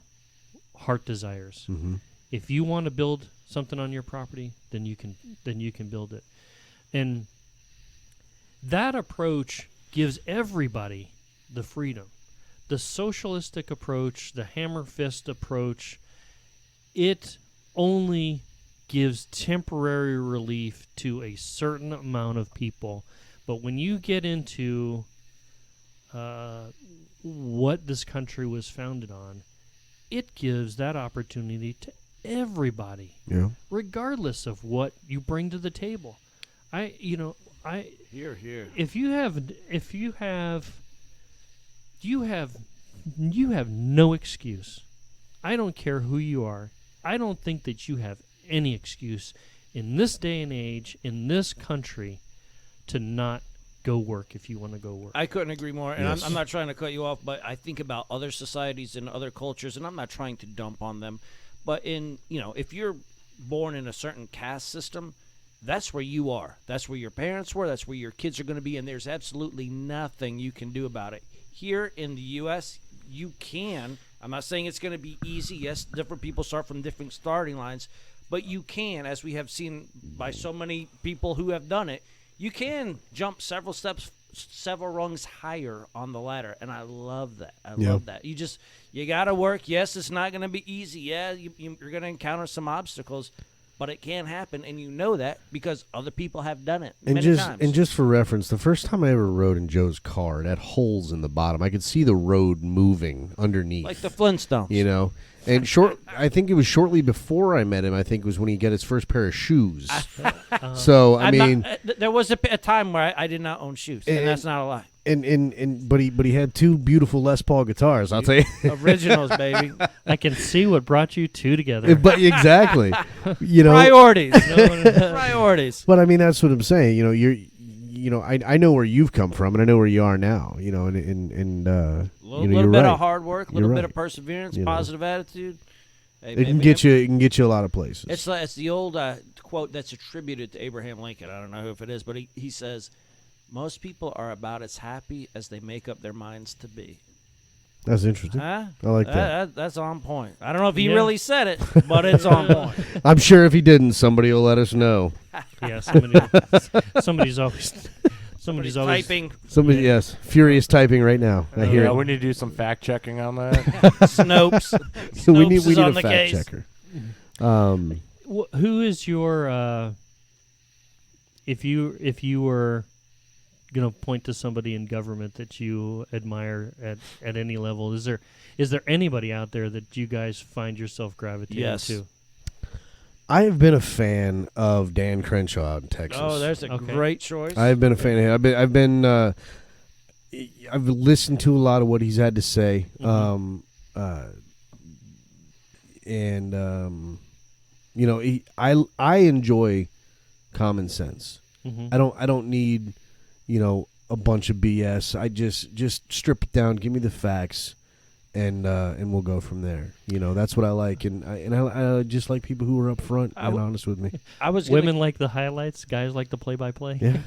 heart desires. Mm-hmm. If you want to build something on your property, then you can build it. And that approach gives everybody the freedom. The socialistic approach, the hammer fist approach, it only gives temporary relief to a certain amount of people. But when you get into what this country was founded on, it gives that opportunity to everybody, regardless of what you bring to the table. Here. If you have no excuse. I don't care who you are. I don't think that you have any excuse in this day and age, in this country, to not go work if you want to go work. I couldn't agree more. And I'm not trying to cut you off, but I think about other societies and other cultures, and I'm not trying to dump on them. But if you're born in a certain caste system, that's where you are. That's where your parents were. That's where your kids are going to be, and there's absolutely nothing you can do about it. Here in the U.S., you can. I'm not saying it's going to be easy. Yes, different people start from different starting lines, but you can, as we have seen by so many people who have done it, you can jump several steps, several rungs higher on the ladder, and I love that. I love that. You got to work. Yes, it's not going to be easy. Yeah, you're going to encounter some obstacles, but it can happen, and you know that because other people have done it many times. And just for reference, the first time I ever rode in Joe's car, it had holes in the bottom. I could see the road moving underneath. Like the Flintstones. And I think it was shortly before I met him. I think it was when he got his first pair of shoes. So there was a time where I did not own shoes, and that's not a lie. But he had two beautiful Les Paul guitars. I'll tell you, originals, baby. I can see what brought you two together. But exactly, priorities, priorities. But I mean, that's what I'm saying. I know where you've come from, and I know where you are now. And a little bit of hard work, a little bit of perseverance, positive attitude. It can get you a lot of places. It's the old quote that's attributed to Abraham Lincoln. I don't know if it is, but he says, "Most people are about as happy as they make up their minds to be." That's interesting. Huh? I like that. That's on point. I don't know if he really said it, but it's on point. I'm sure if he didn't, somebody will let us know. Yeah, somebody's always typing. Somebody, yes, furious typing right now. I hear it. We need to do some fact checking on that. Snopes. we need is on a the fact case. checker. Who is your if you were going to point to somebody in government that you admire at any level, is there anybody out there that you guys find yourself gravitating to? I have been a fan of Dan Crenshaw out in Texas. Oh, there's a great choice. I've been a fan of him. I've listened to a lot of what he's had to say. I enjoy common sense. Mm-hmm. I don't need, a bunch of BS. I just strip it down, give me the facts, and we'll go from there. That's what I like, and I just like people who are upfront and honest with me. Women like the highlights, guys like the play-by-play. Yeah.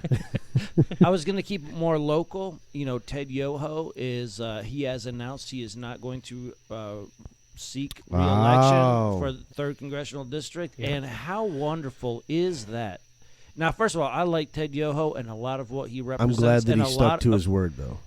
I was going to keep it more local. Ted Yoho he has announced he is not going to seek re-election for the 3rd Congressional District, and how wonderful is that? Now, first of all, I like Ted Yoho and a lot of what he represents. I'm glad that he stuck to his word, though.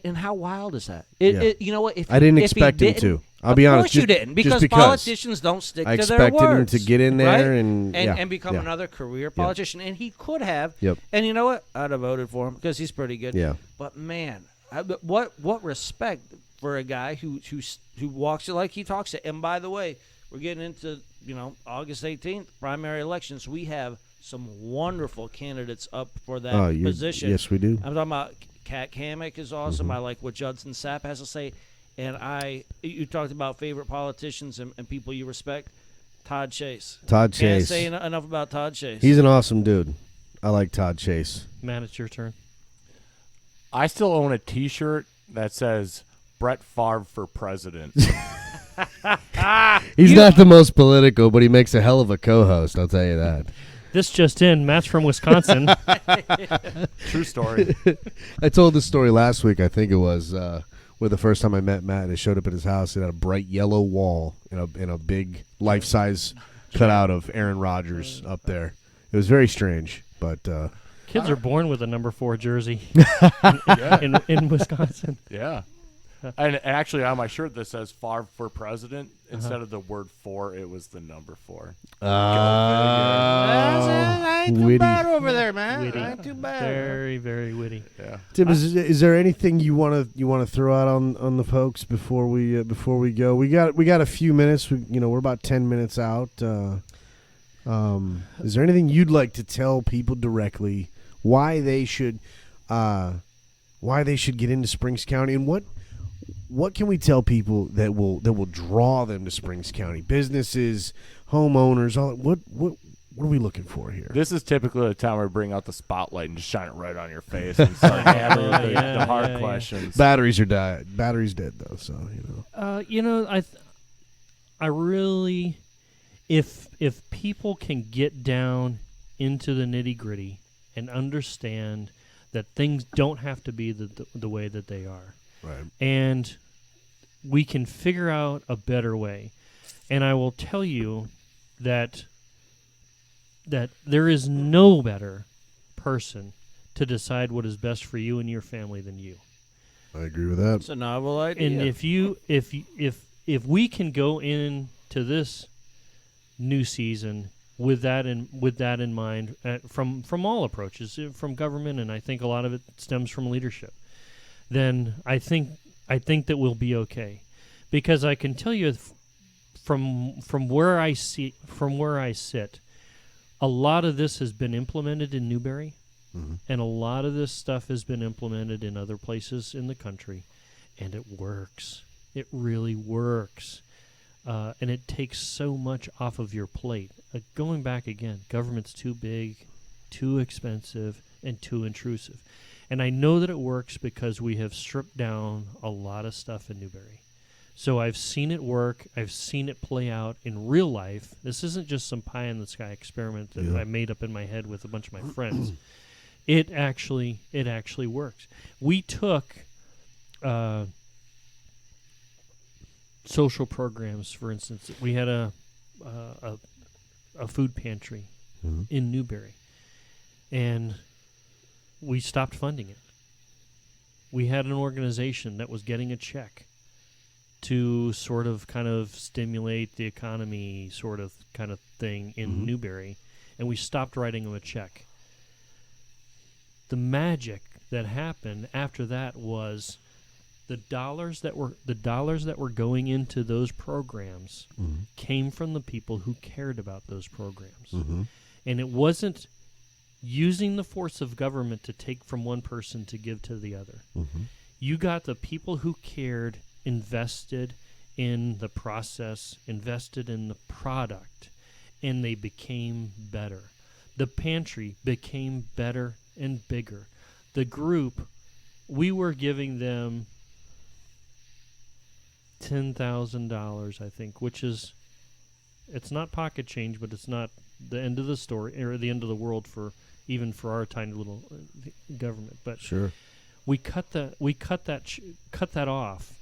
And how wild is that? You know what? I didn't expect him to. I'll be honest. Of course you didn't, because politicians don't stick to their words. I expected him to get in there right? and become another career politician, and he could have. Yep. And you know what? I'd have voted for him because he's pretty good. Yeah. But man, what respect for a guy who walks it like he talks it. And by the way, we're getting into August 18th primary elections. We have some wonderful candidates up for that position. Yes, we do. I'm talking about Kat Kamek is awesome. I like what Judson Sapp has to say. And you talked about favorite politicians and people you respect. Todd Chase. Can't say enough about Todd Chase. He's an awesome dude. I like Todd Chase. Matt, it's your turn. I still own a T-shirt that says Brett Favre for president. He's not the most political, but he makes a hell of a co-host, I'll tell you that. This just in, Matt's from Wisconsin. True story. I told this story last week, I think it was, where the first time I met Matt and I showed up at his house, it had a bright yellow wall and a big life-size cutout of Aaron Rodgers up there. It was very strange, but... Kids are born with a number 4 jersey in Wisconsin. Yeah. And actually, on my shirt that says Favre for president, instead of the word 4, it was the number 4. Ain't too witty. bad over there, man. Witty. Ain't too bad. Very, very witty. Yeah. Tim, is there anything you want to throw out on the folks before we go? We got a few minutes. We're about 10 minutes out. Is there anything you'd like to tell people directly why they should get into Springs County, and what can we tell people that will draw them to Springs County? Businesses, homeowners, what are we looking for here? This is typically the time where we bring out the spotlight and just shine it right on your face and start hammering the hard questions. Batteries are dead. Batteries dead though, so really, if people can get down into the nitty gritty and understand that things don't have to be the way that they are, Right. and we can figure out a better way. And I will tell you that there is no better person to decide what is best for you and your family than you. I agree with that. It's a novel idea. And if we can go into this new season with that in mind, from all approaches, from government, and I think a lot of it stems from leadership, then I think that we'll be okay, because I can tell you from where I sit, a lot of this has been implemented in Newberry. Mm-hmm. And a lot of this stuff has been implemented in other places in the country, and it works. It really works. And it takes so much off of your plate. Going back again, government's too big, too expensive, and too intrusive. And I know that it works because we have stripped down a lot of stuff in Newberry. So I've seen it work. I've seen it play out in real life. This isn't just some pie-in-the-sky experiment that I made up in my head with a bunch of my friends. It actually works. We took social programs, for instance. We had a food pantry in Newberry, and we stopped funding it. We had an organization that was getting a check to sort of kind of stimulate the economy kind of thing in Newberry, and we stopped writing them a check. The magic that happened after that was the dollars that were going into those programs came from the people who cared about those programs. And it wasn't using the force of government to take from one person to give to the other. You got the people who cared, invested in the process, invested in the product, and they became better. The pantry became better and bigger. The group, we were giving them $10,000, I think, which is, it's not pocket change, but it's not the end of the story or the end of the world for our tiny little government. But Sure. we cut that off,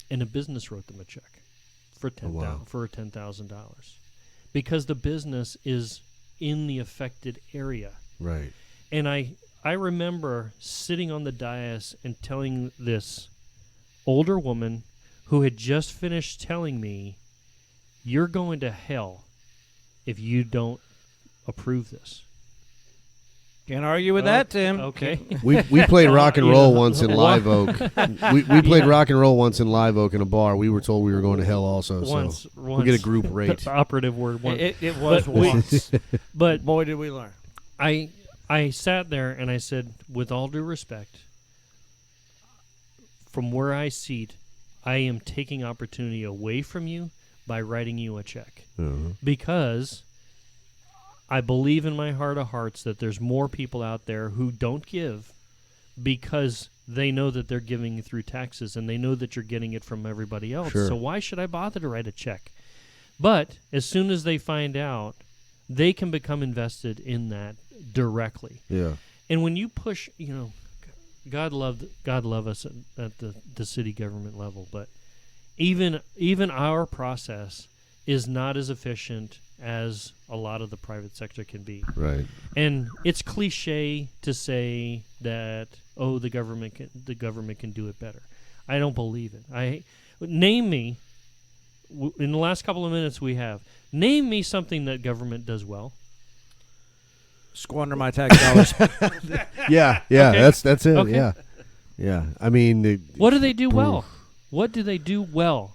and a business wrote them a check for $10,000 because the business is in the affected area. Right. And I remember sitting on the dais and telling this older woman who had just finished telling me, "You're going to hell if you don't approve this." Can't argue with that, Tim. Okay. We played rock and roll once in Live Oak. We played rock and roll once in Live Oak in a bar. We were told we were going to hell also. Once we get a group rate. The operative word once. It was once. But boy, did we learn. I sat there and I said, with all due respect, from where I seat, I am taking opportunity away from you by writing you a check. Because I believe in my heart of hearts that there's more people out there who don't give because they know that they're giving through taxes and they know that you're getting it from everybody else. Sure. So why should I bother to write a check? But as soon as they find out, they can become invested in that directly. Yeah. And when you push, God love us at the city government level, but even our process is not as efficient as a lot of the private sector can be. Right. And it's cliche to say that the government can do it better. I don't believe it. Name me in the last couple of minutes we have. Name me something that government does well. Squander my tax dollars. Yeah. Okay. That's it. Okay. Yeah. I mean, What do they do well? What do they do well?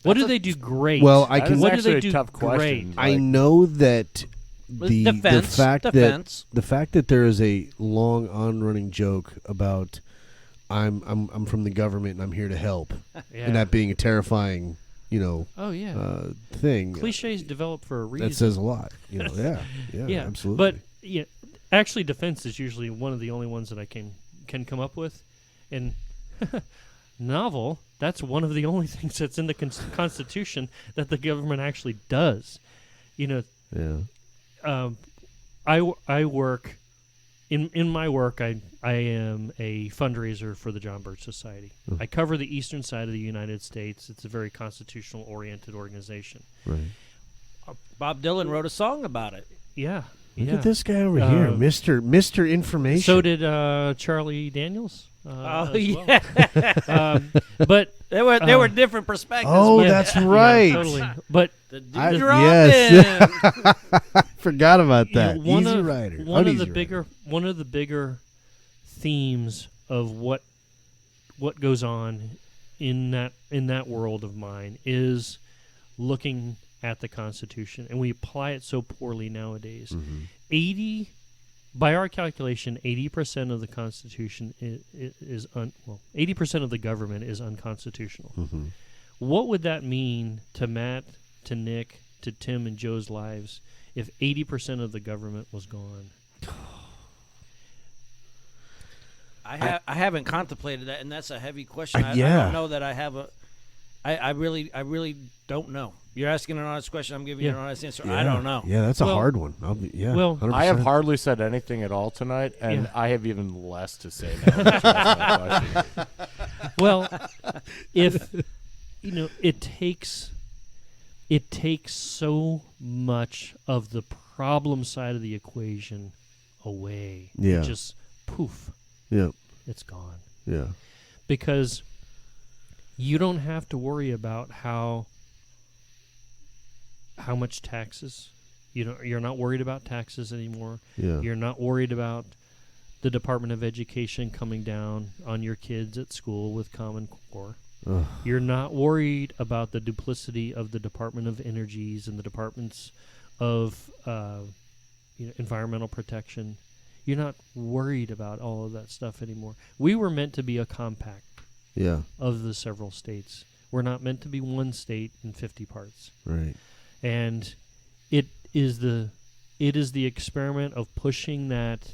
What do they do great? Well, I That can. is What do actually they a do tough question. great? I know that the fact Defense. that the fact that there is a long on-running joke about I'm from the government and I'm here to help, Yeah. and that being a terrifying, Oh yeah. thing. Cliches develop for a reason. That says a lot. Yeah, absolutely. But actually, defense is usually one of the only ones that I can come up with, and novel. That's one of the only things that's in the Constitution that the government actually does. You know, Yeah. I work in my work. I am a fundraiser for the John Birch Society. I cover the eastern side of the United States. It's a very constitutional oriented organization. Right. Bob Dylan wrote a song about it. Yeah. Look yeah. at this guy over here, Mr. Information. So did Charlie Daniels. Oh as yeah, well. But there were different perspectives. Oh, but- that's yeah, right. totally. But The dude I- dropped yes. in. Forgot about that. you know, Easy Rider. One of Uneasy the bigger themes of what goes on in that world of mine is looking at the Constitution, and we apply it so poorly nowadays. Mm-hmm. By our calculation, 80% of the Constitution is 80% of the government is unconstitutional. Mm-hmm. What would that mean to Matt, to Nick, to Tim, and Joe's lives if 80% of the government was gone? I haven't contemplated that, and that's a heavy question. I yeah. don't know that I have a. I really don't know. You're asking an honest question. I'm giving you an honest answer. Yeah. I don't know. Yeah, that's a Well- hard one. well, 100%. I have hardly said anything at all tonight, and Yeah. I have even less to say now. that you asked that question. Well, if it takes so much of the problem side of the equation away. Yeah. It just poof, Yeah, it's gone. yeah. Because you don't have to worry about how much taxes. You're not worried about taxes anymore. Yeah. You're not worried about the Department of Education coming down on your kids at school with Common Core. Ugh. You're not worried about the duplicity of the Department of Energies and the departments of environmental protection. You're not worried about all of that stuff anymore. We were meant to be a compact Yeah, of the several states. We're not meant to be one state in 50 parts. right. And it is the experiment of pushing that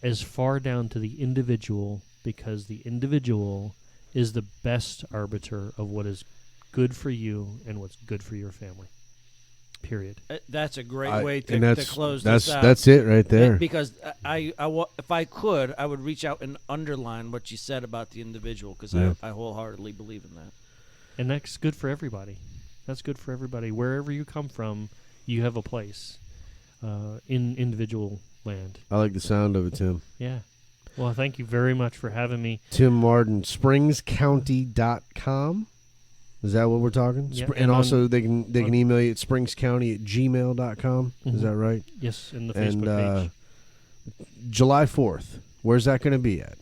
as far down to the individual, because the individual is the best arbiter of what is good for you and what's good for your family. Period. That's a great way and to that's, close that's, this out. That's it right there. Because if I could, I would reach out and underline what you said about the individual, because Yeah. I wholeheartedly believe in that. And that's good for everybody. That's good for everybody. Wherever you come from, you have a place in individual land. I like the sound of it, Tim. Yeah. Well, thank you very much for having me. Tim Martin, SpringsCounty.com. Is that what we're talking? Yeah, and and also they can email you at springscounty@gmail.com. Mhm. Is that right? Yes, in the And Facebook page. July 4th. Where's that going to be at?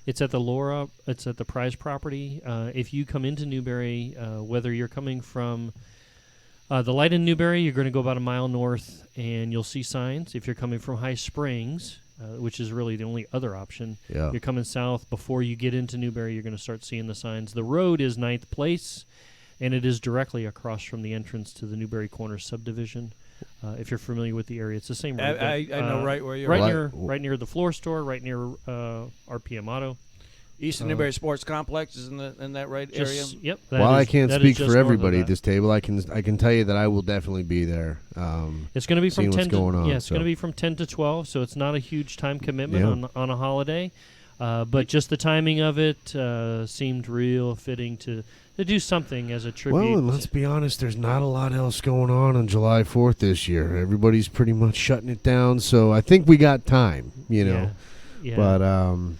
It's at the Laura. It's at the Prize property. If you come into Newberry, whether you're coming from the light in Newberry, you're going to go about a mile north, and you'll see signs. If you're coming from High Springs, which is really the only other option, Yeah. you're coming south. Before you get into Newberry, you're going to start seeing the signs. The road is 9th Place, and it is directly across from the entrance to the Newberry Corner subdivision. If you're familiar with the area, it's the same road. I know right where you're right at. right near the floor store, right near RPM Auto. Eastern Newberry Sports Complex is in that right area. Yep. While I can't that is speak just for north of everybody that. at this table, I can tell you that I will definitely be there. It's going to be from seeing 10 what's going to on, it's so. going to be from 10 to 12, so it's not a huge time commitment Yeah. on a holiday. But just the timing of it seemed real fitting to do something as a tribute. Well, and let's be honest, there's not a lot else going on July 4th this year. Everybody's pretty much shutting it down, so I think we got time, Yeah. But, well,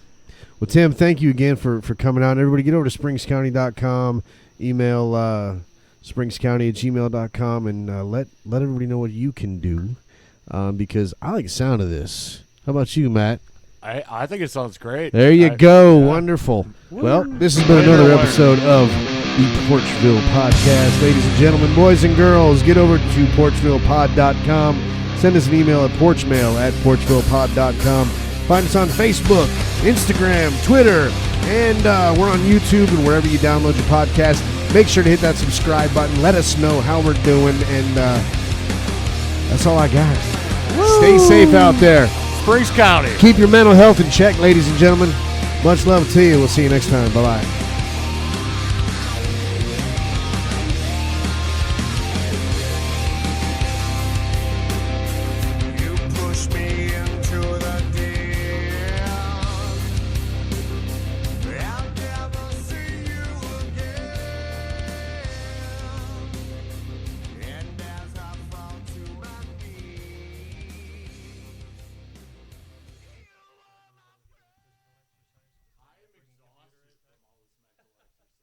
Tim, thank you again for coming out. And everybody get over to springscounty.com, email springscounty@gmail.com, and let everybody know what you can do, because I like the sound of this. How about you, Matt? I think it sounds great. There you go. Wonderful. Well, this has been another episode of the Porchville Podcast. Ladies and gentlemen, boys and girls, get over to porchvillepod.com. Send us an email at porchmail@porchvillepod.com. Find us on Facebook, Instagram, Twitter, and we're on YouTube and wherever you download your podcast. Make sure to hit that subscribe button. Let us know how we're doing, and that's all I got. Stay safe out there. Springs County. Keep your mental health in check, ladies and gentlemen. Much love to you. We'll see you next time. Bye-bye.